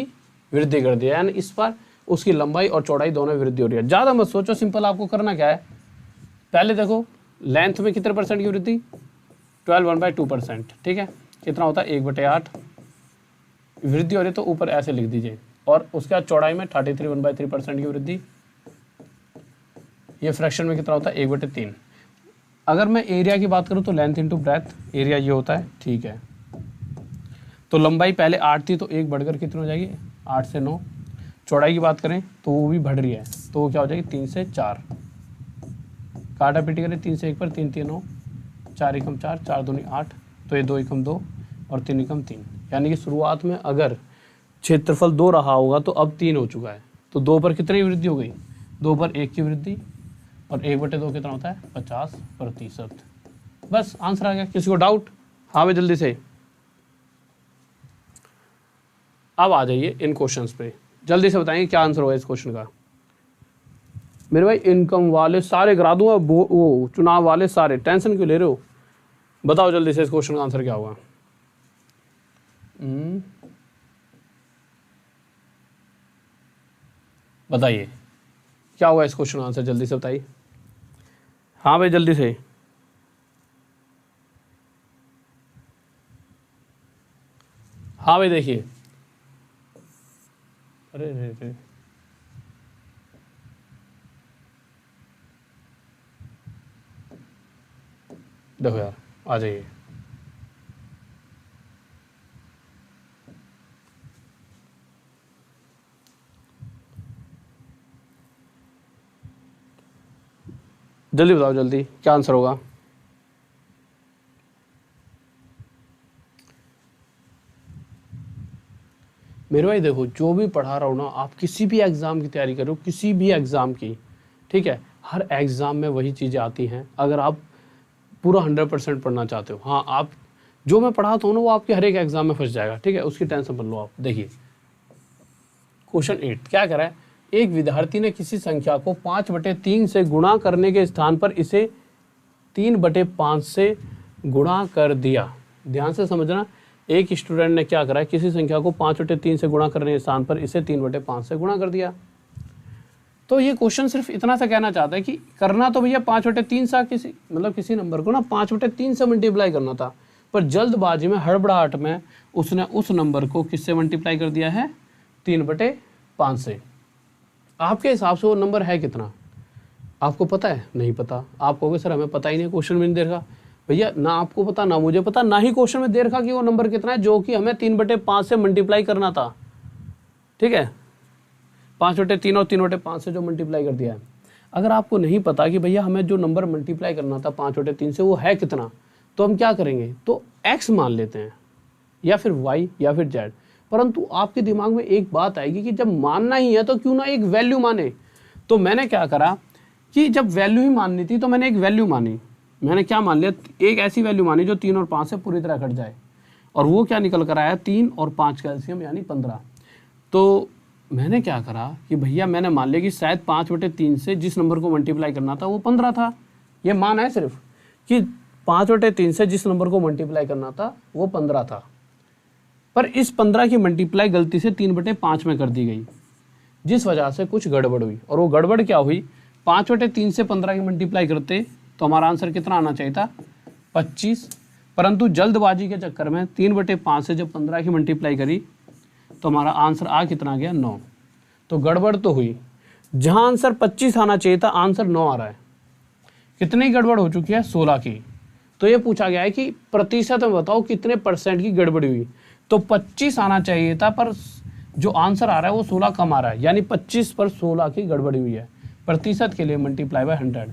A: वृद्धि कर दी जाए, यानी इस बार उसकी लंबाई और चौड़ाई दोनों में वृद्धि हो रही है। ज़्यादा मत सोचो, सिंपल आपको करना क्या है, पहले देखो लेंथ में कितने परसेंट की वृद्धि, 12 1/2%, ठीक है। कितना होता है 1/8 वृद्धि हो रही है, तो ऊपर ऐसे लिख दीजिए। और उसके बाद चौड़ाई में 33 1/3% की वृद्धि, ये फ्रैक्शन में कितना होता है 1/3। अगर मैं एरिया की बात करूँ तो लेंथ इंटू ब्रेथ, एरिया ये होता है, ठीक है। तो लंबाई पहले 8 थी तो 1 बढ़कर कितनी हो जाएगी 8 से 9। चौड़ाई की बात करें तो वो भी बढ़ रही है, तो वो क्या हो जाएगी 3 से 4। काटा पीटी करें 3 से 1 पर 3 3 9, 4 एकम 4, 4 दूनी 8, तो ये 2 एकम 2 और 3 एकम 3। यानी कि शुरुआत में अगर क्षेत्रफल 2 रहा होगा तो अब 3 हो चुका है। तो 2 पर कितनी वृद्धि हो गई, 2 पर 1 की वृद्धि, और 1/2 कितना होता है 50%। बस आंसर आ गया। किसी को डाउट? हाँ भाई जल्दी से। अब आ जाइए इन क्वेश्चंस पे, जल्दी से बताएंगे क्या आंसर होगा इस क्वेश्चन का। मेरे भाई इनकम वाले सारे करा दूंगा, वो चुनाव वाले सारे, टेंशन क्यों ले रहे हो। बताओ जल्दी से इस क्वेश्चन का आंसर क्या होगा। बताइए क्या हुआ इस क्वेश्चन का आंसर, जल्दी से बताइए। हाँ भाई जल्दी से। हाँ भाई देखिए, अरे रे देखो यार, आ जाइए। जल्दी बताओ, जल्दी क्या आंसर होगा। मेरे भाई देखो, जो भी पढ़ा रहा हूँ ना, आप किसी भी एग्ज़ाम की तैयारी करो, किसी भी एग्ज़ाम की, ठीक है, हर एग्ज़ाम में वही चीज़ें आती हैं अगर आप पूरा 100% पढ़ना चाहते हो। हाँ, आप जो मैं पढ़ाता हूँ ना वो आपके हर एक एग्ज़ाम में फंस जाएगा, ठीक है, उसकी टेंशन मत लो आप। देखिए क्वेश्चन 8 क्या करा है, एक विद्यार्थी ने किसी संख्या को 5/3 से गुणा करने के स्थान पर इसे 3/5 से गुणा कर दिया। ध्यान से समझना, एक स्टूडेंट ने क्या करा है, किसी संख्या को 5/3 से गुणा करने के स्थान पर इसे 3/5 से गुणा कर दिया। तो ये क्वेश्चन सिर्फ इतना सा कहना चाहता है कि करना तो भैया 5/3 सा, किसी नंबर को ना 5/3 से मल्टीप्लाई करना था, पर जल्दबाजी में, हड़बड़ाहट में उसने उस नंबर को किससे मल्टीप्लाई कर दिया है 3/5 से। आपके हिसाब से वो नंबर है कितना, आपको पता है? नहीं पता। आप कहोगे सर हमें पता ही नहीं, क्वेश्चन में नहीं दे रखा। भैया ना आपको पता, ना मुझे पता, ना ही क्वेश्चन में दे रखा कि वो नंबर कितना है जो कि हमें 3/5 से मल्टीप्लाई करना था, ठीक है। 5/3 और 3/5 से जो मल्टीप्लाई कर दिया है। अगर आपको नहीं पता कि भैया हमें जो नंबर मल्टीप्लाई करना था 5/3 से वो है कितना, तो हम क्या करेंगे, तो x मान लेते हैं, या फिर y या फिर z। परंतु आपके दिमाग में एक बात आएगी कि जब मानना ही है तो क्यों ना एक वैल्यू माने। तो मैंने क्या करा कि जब वैल्यू ही माननी थी तो मैंने एक वैल्यू मानी। मैंने क्या मान लिया, एक ऐसी वैल्यू मानी जो 3 और 5 से पूरी तरह कट जाए, और वो क्या निकल कर आया 3 और 5 का एलसीएम यानी 15। तो मैंने क्या करा कि भैया मैंने मान लिया कि शायद 5/3 से जिस नंबर को मल्टीप्लाई करना था वो 15 था। ये मान है सिर्फ कि 5/3 से जिस नंबर को मल्टीप्लाई करना था वो 15 था, पर इस 15 की मल्टीप्लाई गलती से 3/5 में कर दी गई, जिस वजह से कुछ गड़बड़ हुई। और वो गड़बड़ क्या हुई, 5/3 से 15 की मल्टीप्लाई करते तो हमारा आंसर कितना आना चाहिए था 25, परंतु जल्दबाजी के चक्कर में 3/5 से जब 15 की मल्टीप्लाई करी तो हमारा आंसर आ कितना गया 9। तो गड़बड़ तो हुई, जहां आंसर 25 आना चाहिए था आंसर 9 आ रहा है। कितनी गड़बड़ हो चुकी है? 16 की। तो ये पूछा गया है कि प्रतिशत में बताओ कितने परसेंट की गड़बड़ी हुई। तो 25 आना चाहिए था पर जो आंसर आ रहा है वो 16 कम आ रहा है, यानी 25 पर 16 की गड़बड़ी हुई है। प्रतिशत के लिए मल्टीप्लाई बाय 100,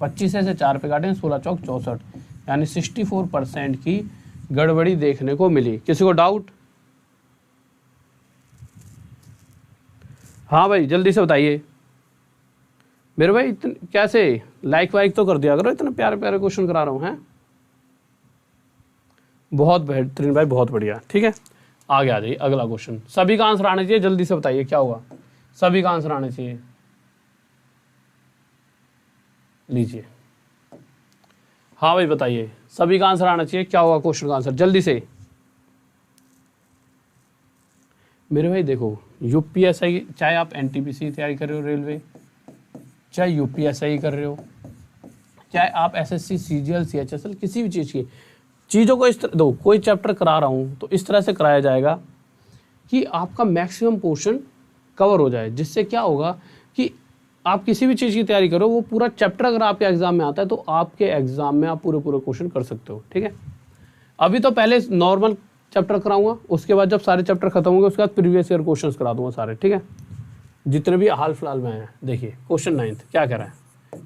A: 25 से 4 पे काटें, 16 चौक 64, यानी 64% की गड़बड़ी देखने को मिली। किसी को डाउट? हाँ भाई जल्दी से बताइए मेरे भाई। इतने कैसे लाइक वाइक तो कर दिया करो, इतने प्यारे प्यारे क्वेश्चन करा रहा हूँ। हैं बहुत बेहतरीन भाई, बहुत बढ़िया। ठीक है आगे आ जाइए, अगला क्वेश्चन। सभी का आंसर आना चाहिए, जल्दी से बताइए क्या होगा। सभी का आंसर आना चाहिए, लीजिए। हाँ भाई बताइए, सभी का आंसर आना चाहिए, क्या होगा क्वेश्चन का आंसर, जल्दी से। मेरे भाई देखो, यूपीएसआई, चाहे आप एनटीपीसी तैयारी कर रहे हो रेलवे, चाहे यूपीएसआई कर रहे हो, चाहे आप एसएससी सीजीएल सीएचएसएल किसी भी चीज़ की चीज़ों को इस तरह दो, कोई चैप्टर करा रहा हूँ तो इस तरह से कराया जाएगा कि आपका मैक्सिमम पोर्शन कवर हो जाए, जिससे क्या होगा कि आप किसी भी चीज़ की तैयारी करो, वो पूरा चैप्टर अगर आपके एग्जाम में आता है तो आपके एग्जाम में आप पूरे क्वेश्चन कर सकते हो। ठीक है, अभी तो पहले नॉर्मल चैप्टर कराऊंगा, उसके बाद जब सारे चैप्टर खत्म होंगे उसके बाद प्रीवियस ईयर क्वेश्चन करा दूंगा सारे। ठीक है, जितने भी हाल फिलहाल में हैं। देखिए क्वेश्चन 9 क्या कह रहा है,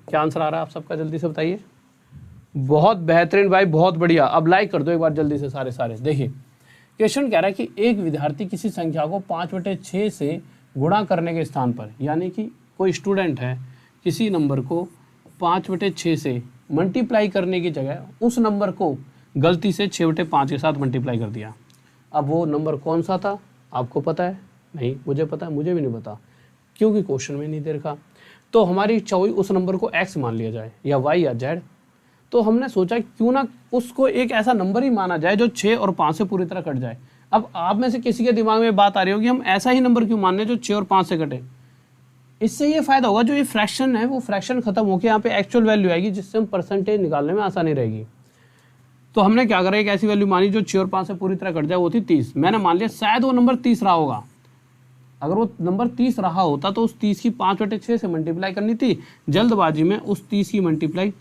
A: क्या आंसर आ रहा है आप सबका, जल्दी से बताइए। बहुत बेहतरीन भाई, बहुत बढ़िया। अब लाइक कर दो एक बार जल्दी से सारे। देखिए क्वेश्चन कह रहा है कि एक विद्यार्थी किसी संख्या को 5/6 से गुणा करने के स्थान पर, यानी कि कोई स्टूडेंट है किसी नंबर को 5/6 से मल्टीप्लाई करने की जगह उस नंबर को गलती से 6/5 के साथ मल्टीप्लाई कर दिया। अब वो नंबर कौन सा था आपको पता है? नहीं, मुझे पता है, मुझे भी नहीं पता क्योंकि क्वेश्चन में नहीं दे रखा। तो हमारी इच्छा हुई उस नंबर को x मान लिया जाए या y या z। तो हमने सोचा क्यों ना उसको एक ऐसा नंबर ही माना जाए जो 6 और 5 से पूरी तरह कट जाए। अब आप में से किसी के दिमाग में बात आ रही होगी हम ऐसा ही नंबर क्यों मान रहे जो 6 और 5 से कटे। इससे ये फायदा होगा, जो ये फ्रैक्शन है वो फ्रैक्शन खत्म होकर यहाँ पे एक्चुअल वैल्यू आएगी, जिससे हम परसेंटेज निकालने में आसानी रहेगी। तो हमने क्या करा, एक ऐसी वैल्यू मानी जो 6 और 5 से पूरी तरह कट जाए, वो थी 30। मैंने मान लिया शायद वो नंबर 30 रहा होगा। अगर वो नंबर 30 रहा होता तो उस 30 की 5/6 से मल्टीप्लाई करनी थी, जल्दबाजी में उस 30 की मल्टीप्लाई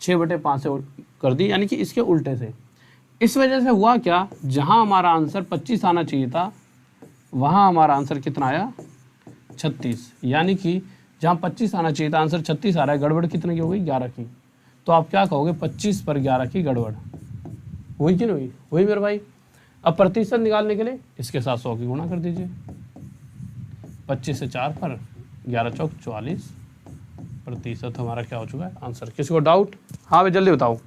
A: 6/5 से कर दी, यानी कि इसके उल्टे से। इस वजह से हुआ क्या, जहां हमारा आंसर 25 आना चाहिए था वहां हमारा आंसर कितना आया, 36। यानी कि जहां 25 आना चाहिए था आंसर 36 आ रहा है, गड़बड़ कितने की हो गई, 11 की। तो आप क्या कहोगे, 25 पर 11 की गड़बड़ हुई कि नहीं हुई? हुई मेरे भाई। अब प्रतिशत निकालने के लिए इसके साथ 100 की गुणा कर दीजिए। 25 से 4 पर 11 चौक 44 प्रतिशत हमारा क्या हो चुका है आंसर। किसी को डाउट? हाँ भाई जल्दी बताओ।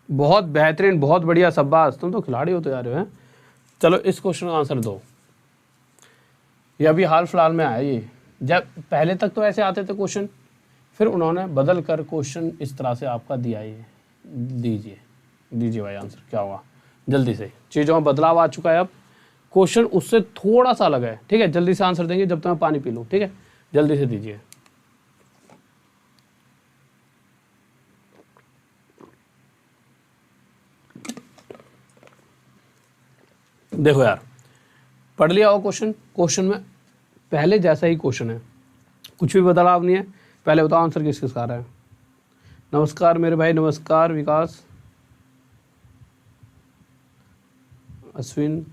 A: बहुत बेहतरीन, बहुत बढ़िया, शाबाश, तुम तो खिलाड़ी हो तो यार हैं। चलो इस क्वेश्चन का आंसर दो। ये अभी हाल फिलहाल में आया ये, जब पहले तक तो ऐसे आते थे क्वेश्चन, फिर उन्होंने बदल कर क्वेश्चन इस तरह से आपका दिया। ये दीजिए भाई आंसर क्या होगा, जल्दी से। चीज़ों में बदलाव आ चुका है, अब क्वेश्चन उससे थोड़ा सा अलग है। ठीक है, जल्दी से आंसर देंगे जब तक मैं पानी पी लूँ। ठीक है, जल्दी से दीजिए। देखो यार, पढ़ लिया हो क्वेश्चन में पहले जैसा ही क्वेश्चन है, कुछ भी बदलाव नहीं है। पहले बताओ आंसर किस किस का आ रहा है। नमस्कार मेरे भाई, नमस्कार विकास, अश्विन,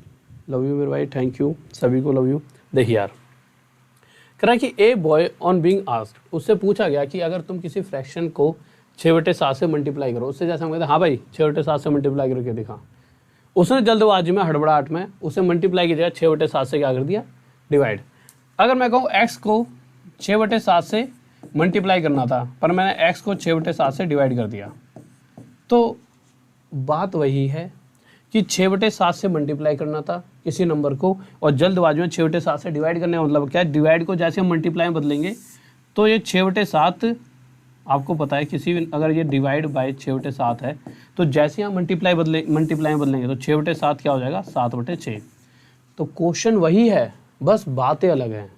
A: लव यू मेरे भाई, थैंक यू, सभी को लव यू। देखिए यार, कह रहा है कि a boy on being asked, उससे पूछा गया कि अगर तुम किसी फ्रैक्शन को 6/7 से मल्टीप्लाई करो, उससे जैसे हम कहते हैं हाँ भाई 6/7 से मल्टीप्लाई करके दिखा। उसने जल्दबाजी में, हड़बड़ाहट में उसे मल्टीप्लाई की जगह 6/7 से क्या कर दिया, डिवाइड। अगर मैं कहूँ x को 6/7 से मल्टीप्लाई करना था, पर मैंने x को 6/7 से डिवाइड कर दिया, तो बात वही है कि 6/7 से मल्टीप्लाई करना था किसी नंबर को, और जल्दबाजी में 6/7 से डिवाइड करने का मतलब क्या है, डिवाइड को जैसे हम मल्टीप्लाई में बदलेंगे तो ये 6/7, आपको पता है किसी भी, अगर ये डिवाइड बाय 6/7 है तो जैसे हम मल्टीप्लाई में बदलेंगे तो 6/7 क्या हो जाएगा, 7/6। तो क्वेश्चन वही है, बस बातें अलग हैं।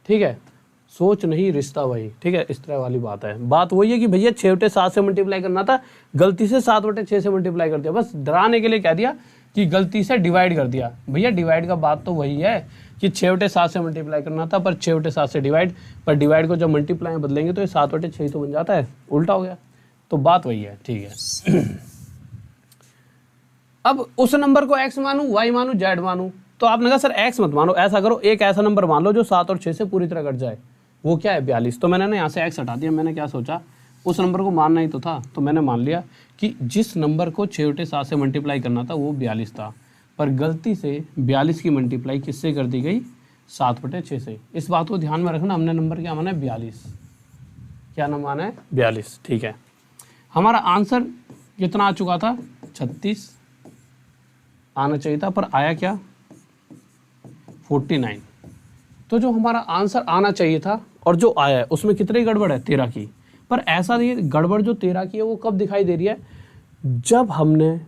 A: ठीक है, सोच नहीं रिश्ता वही। ठीक है, इस तरह वाली बात है। बात वही है कि भैया 6/7 से मल्टीप्लाई करना था, गलती से 7/6 से मल्टीप्लाई कर दिया, बस डराने के लिए कह दिया कि गलती से डिवाइड कर दिया। भैया डिवाइड का बात तो वही है कि 6/7 से मल्टीप्लाई करना था, पर 6/7 से डिवाइड, पर डिवाइड को जब मल्टीप्लाई में बदलेंगे तो ये 7/6 तो बन जाता है, उल्टा हो गया। तो बात वही है, ठीक है। अब उस नंबर को x मानूं, y मानूं, z मानूं, तो आपने कहा सर x मत मानो, ऐसा करो एक ऐसा नंबर मान लो जो 7 और 6 से पूरी तरह कट जाए। वो क्या है? 42। तो मैंने ना यहाँ से x हटा दिया। मैंने क्या सोचा, उस नंबर को मानना ही तो था, तो मैंने मान लिया कि जिस नंबर को 6/7 से मल्टीप्लाई करना था वो 42 था, पर गलती से 42 की मल्टीप्लाई किससे कर दी गई? 7/6 से। इस बात को ध्यान में रखना, हमने नंबर क्या माना है? 42। क्या नाम माना है? 42, ठीक है। हमारा आंसर कितना आ चुका था? 36 आना चाहिए था, पर आया क्या? 49। तो जो हमारा आंसर आना चाहिए था और जो आया है उसमें कितनी गड़बड़ है? 13 की। पर ऐसा नहीं, गड़बड़ जो 13 की है वो कब दिखाई दे रही है? जब हमने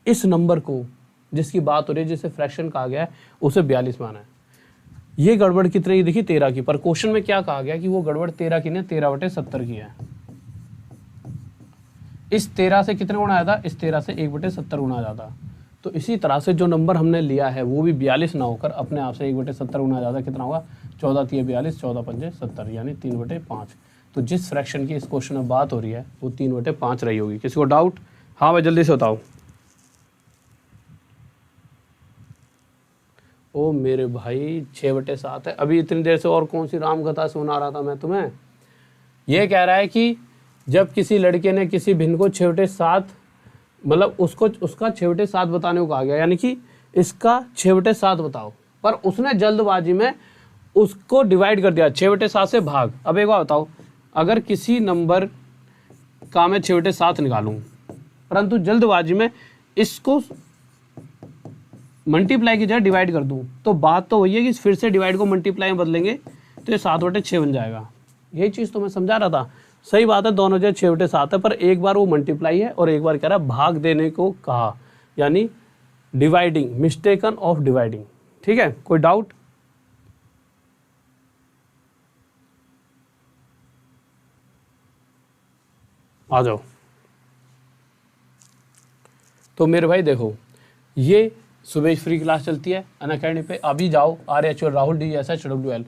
A: इस नंबर को, जिसकी बात हो रही है, जिसे फ्रैक्शन कहा गया है, उसे 42 माना है। ये गड़बड़ कितनी की दिखी? 13 की। पर क्वेश्चन में क्या कहा गया कि वो गड़बड़ 13 की नहीं, 13/70 की है। इस 13 से कितने गुणा आया था? इस 13 से 1/70 गुणा जाता। तो इसी तरह से जो नंबर हमने लिया है वो भी 42 ना होकर अपने आप से 1/70 गुना ज़्यादा कितना होगा? 14 3 42, 14 5 70, यानी 3/5। तो जिस फ्रैक्शन की इस क्वेश्चन में बात हो रही है वो 3/5 रही होगी। किसी को डाउट? हाँ भाई जल्दी से बताओ। ओ मेरे भाई 6/7 है। अभी इतनी देर से और कौन सी राम कथा सुना रहा था मैं तुम्हें? ये कह रहा है कि जब किसी लड़के ने किसी भिन्न को 6/7, मतलब उसको उसका 6/7 बताने को कहा गया, यानी कि इसका 6/7 बताओ, पर उसने जल्दबाजी में उसको डिवाइड कर दिया 6/7 से भाग। अब एक बात बताओ, अगर किसी नंबर का मैं 6/7 निकालूं परंतु जल्दबाजी में इसको मल्टीप्लाई की जगह डिवाइड कर दूं, तो बात तो वही है कि फिर से डिवाइड को मल्टीप्लाई में बदलेंगे तो ये 7/6 बन जाएगा। यही चीज़ तो मैं समझा रहा था। सही बात है, दोनों जगह 6/7 है, पर एक बार वो मल्टीप्लाई है और एक बार कह रहा है भाग देने को कहा, यानी डिवाइडिंग, मिस्टेकन ऑफ डिवाइडिंग। ठीक है, कोई डाउट? आ जाओ। तो मेरे भाई देखो, ये सुबह फ्री क्लास चलती है अनअकैडमी पे, अभी जाओ RHL Rahul DSHWL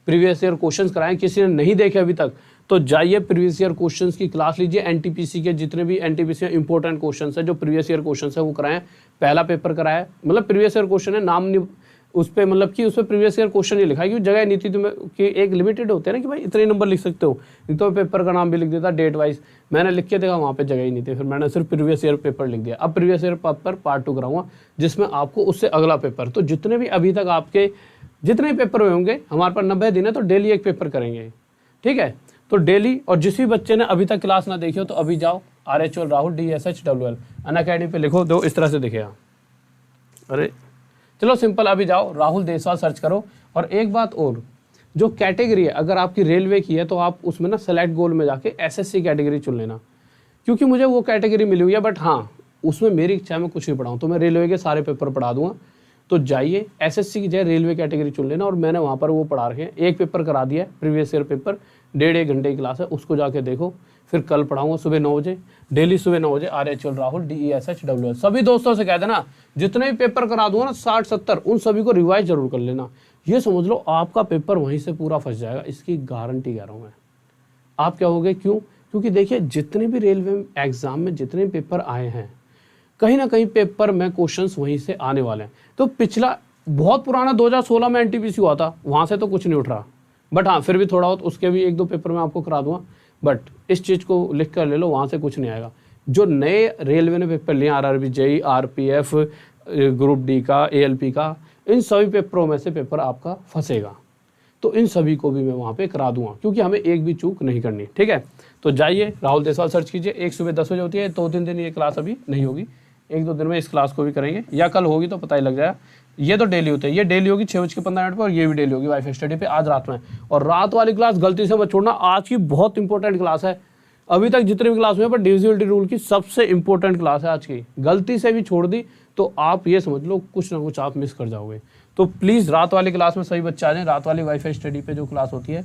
A: previous year questions कराएं। किसी ने नहीं देखे अभी तक तो जाइए प्रीवियस ईयर क्वेश्चंस की क्लास लीजिए। NTPC के जितने भी NTPC में इंपॉर्टेंट क्वेश्चंस है, जो प्रीवियस ईयर क्वेश्चंस है वो कराएं। पहला पेपर कराया, मतलब प्रीवियस ईयर क्वेश्चन है, नाम नहीं उस पर, मतलब कि उस पर प्रीवियस ईयर क्वेश्चन नहीं लिखा है, क्योंकि जगह नीति तुम्हें कि एक लिमिटेड होते हैं ना कि भाई इतने नंबर लिख सकते हो। नहीं तो पेपर का नाम भी लिख देता डेट वाइज, मैंने लिख के देखा वहाँ पे जगह ही नहीं थी, फिर मैंने सिर्फ प्रीवियस ईयर पेपर लिख दिया। अब प्रीवियस ईयर पेपर पार्ट 2 कराऊंगा, जिसमें आपको उससे अगला पेपर, तो जितने भी अभी तक आपके जितने पेपर हुए होंगे, हमारे पास 90 दिन है तो डेली एक पेपर करेंगे। ठीक है, तो डेली, और जिस भी बच्चे ने अभी तक क्लास ना देखी हो तो अभी जाओ RHL राहुल DSHWL अनअकैडमी पे लिखो, दो इस तरह से दिखेगा। अरे चलो सिंपल, अभी जाओ राहुल देसवाल सर्च करो। और एक बात और, जो कैटेगरी है अगर आपकी रेलवे की है तो आप उसमें ना सेलेक्ट गोल में जाके SSC कैटेगरी चुन लेना, क्योंकि मुझे वो कैटेगरी मिली हुई है, बट हाँ उसमें मेरी इच्छा है मैं कुछ भी पढ़ाऊँ, तो मैं रेलवे के सारे पेपर पढ़ा दूंगा। तो जाइए SSC की जगह रेलवे कैटेगरी चुन लेना, और मैंने वहाँ पर वो पढ़ा रखे हैं। एक पेपर करा दिया है, प्रीवियस ईयर पेपर, 1.5 घंटे की क्लास है, उसको जाके देखो। फिर कल पढ़ाऊंगा सुबह 9 बजे, डेली सुबह 9 बजे RHL राहुल DSHWL। सभी दोस्तों से कह देना जितने भी पेपर करा दूंगा ना 60-70, उन सभी को रिवाइज जरूर कर लेना। ये समझ लो आपका पेपर वहीं से पूरा फंस जाएगा, इसकी गारंटी कह रहा हूँ मैं। आप क्या होगे? क्यों? क्योंकि देखिए जितने भी रेलवे एग्जाम में जितने पेपर आए हैं, कहीं ना कहीं पेपर में क्वेश्चंस वहीं से आने वाले हैं। तो पिछला बहुत पुराना 2016 में NTPC हुआ था, वहाँ से तो कुछ नहीं उठ रहा, बट हाँ फिर भी थोड़ा बहुत उसके भी 1-2 पेपर मैं आपको करा दूंगा। बट इस चीज़ को लिख कर ले लो, वहाँ से कुछ नहीं आएगा। जो नए रेलवे ने पेपर लिए, RRB JEE RPF group D का, ALP का, इन सभी पेपरों में से पेपर आपका फंसेगा। तो इन सभी को भी मैं वहाँ पे करा दूंगा, क्योंकि हमें एक भी चूक नहीं करनी। ठीक है, तो जाइए राहुल देसवाल सर्च कीजिए। एक सुबह 10 बजे होती है, 2-3 दिन ये क्लास अभी नहीं होगी, 1-2 दिन में इस क्लास को भी करेंगे, या कल होगी तो पता ही लग जाएगा। ये तो डेली होते हैं, ये डेली होगी 6:15 पर, और ये भी डेली होगी वाईफाई स्टडी पे आज रात में। और रात वाली क्लास गलती से मत छोड़ना, आज की बहुत इंपॉर्टेंट क्लास है। अभी तक जितनी भी क्लास हुई है, पर डिविजिबिलिटी रूल की सबसे इंपॉर्टेंट क्लास है आज की। गलती से भी छोड़ दी तो आप ये समझ लो कुछ ना कुछ आप मिस कर जाओगे। तो प्लीज़ रात वाली क्लास में सभी बच्चे आ जाएं। रात वाली वाईफाई स्टडी पे जो क्लास होती है,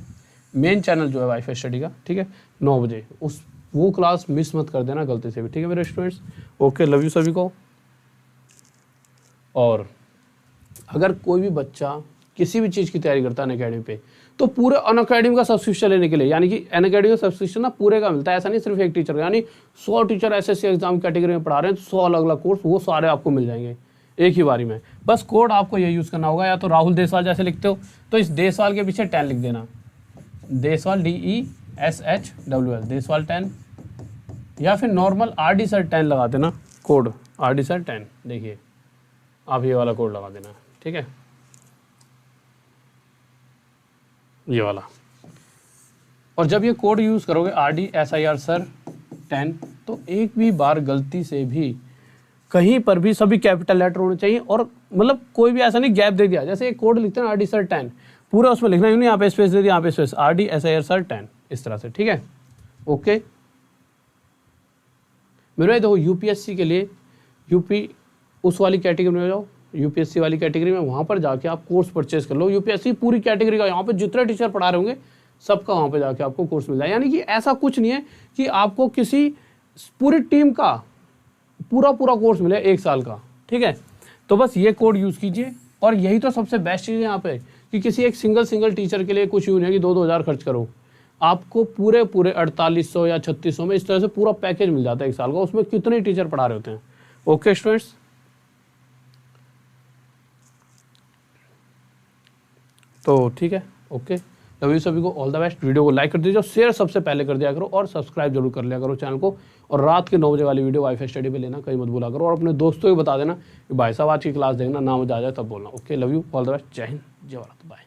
A: मेन चैनल जो है वाईफाई स्टडी का, ठीक है, 9 बजे, वो क्लास मिस मत कर देना गलती से भी। ठीक है मेरे स्टूडेंट्स, ओके, लव यू सभी को। और अगर कोई भी बच्चा किसी भी चीज़ की तैयारी करता है अनअकैडमी पे, तो पूरे अनअकैडमी का सब्सक्रिप्शन लेने के लिए, यानी कि अनअकैडमी का सब्सक्रिप्शन ना पूरे का मिलता है, ऐसा नहीं सिर्फ एक टीचर का, यानी 100 टीचर एसएससी एग्जाम कैटेगरी में पढ़ा रहे हैं, 100 अलग अलग कोर्स, वो सारे आपको मिल जाएंगे एक ही बारी में। बस कोड आपको ये यूज़ करना होगा, या तो राहुल देसवाल जैसे लिखते हो तो इस देसवाल के पीछे 10 लिख देना, देसवाल DESHWL, देसवाल 10, या फिर नॉर्मल RD सर 10 लगा देना, कोड RD सर 10। देखिए आप ये वाला कोड लगा देना, ठीक है, ये वाला। और जब ये कोड यूज़ करोगे RDSIR सर 10, तो एक भी बार गलती से भी कहीं पर भी सभी कैपिटल लेटर होने चाहिए, और मतलब कोई भी ऐसा नहीं गैप दे दिया, जैसे एक कोड लिखते हैं RD सर 10, पूरा उसमें लिखना ही नहीं, यहाँ पे स्पेस दे दिया, यहाँ पे स्पेस, RDSIR सर 10, इस तरह से, ठीक है, ओके। मेरे भाई देखो यूपीएससी के लिए यूपी उस वाली कैटेगरी में जाओ, यूपीएससी वाली कैटेगरी में, वहाँ पर जाके आप कोर्स परचेज कर लो, यूपीएससी पूरी कैटेगरी का, यहाँ पे जितने टीचर पढ़ा रहे होंगे सबका वहाँ पे जाके आपको कोर्स मिल जाए। यानी कि ऐसा कुछ नहीं है कि आपको किसी पूरी टीम का पूरा कोर्स मिले 1 साल का, ठीक है। तो बस ये कोड यूज़ कीजिए, और यही तो सबसे बेस्ट चीज़ है यहाँ पे, कि किसी एक सिंगल टीचर के लिए कुछ यूँ नहीं है कि 2-2 हज़ार खर्च करो, आपको पूरे 4800 या 3600 में इस तरह से पूरा पैकेज मिल जाता है 1 साल का, उसमें कितने टीचर पढ़ा रहे होते हैं। ओके स्टूडेंट्स, तो ठीक है, ओके, लव यू सभी को, ऑल द बेस्ट। वीडियो को लाइक कर दीजिए, शेयर सबसे पहले कर दिया करो, और सब्सक्राइब जरूर कर लिया करो चैनल को, और रात के 9 बजे वाली वीडियो वाईफाई स्टडी पे लेना, कहीं मत भूला करो, और अपने दोस्तों को बता देना कि भाई साहब आज की क्लास देखना, ना मजा आ जाए तब बोलना। Okay, love you, all the best, जय हिंद, जय भारत, बाय।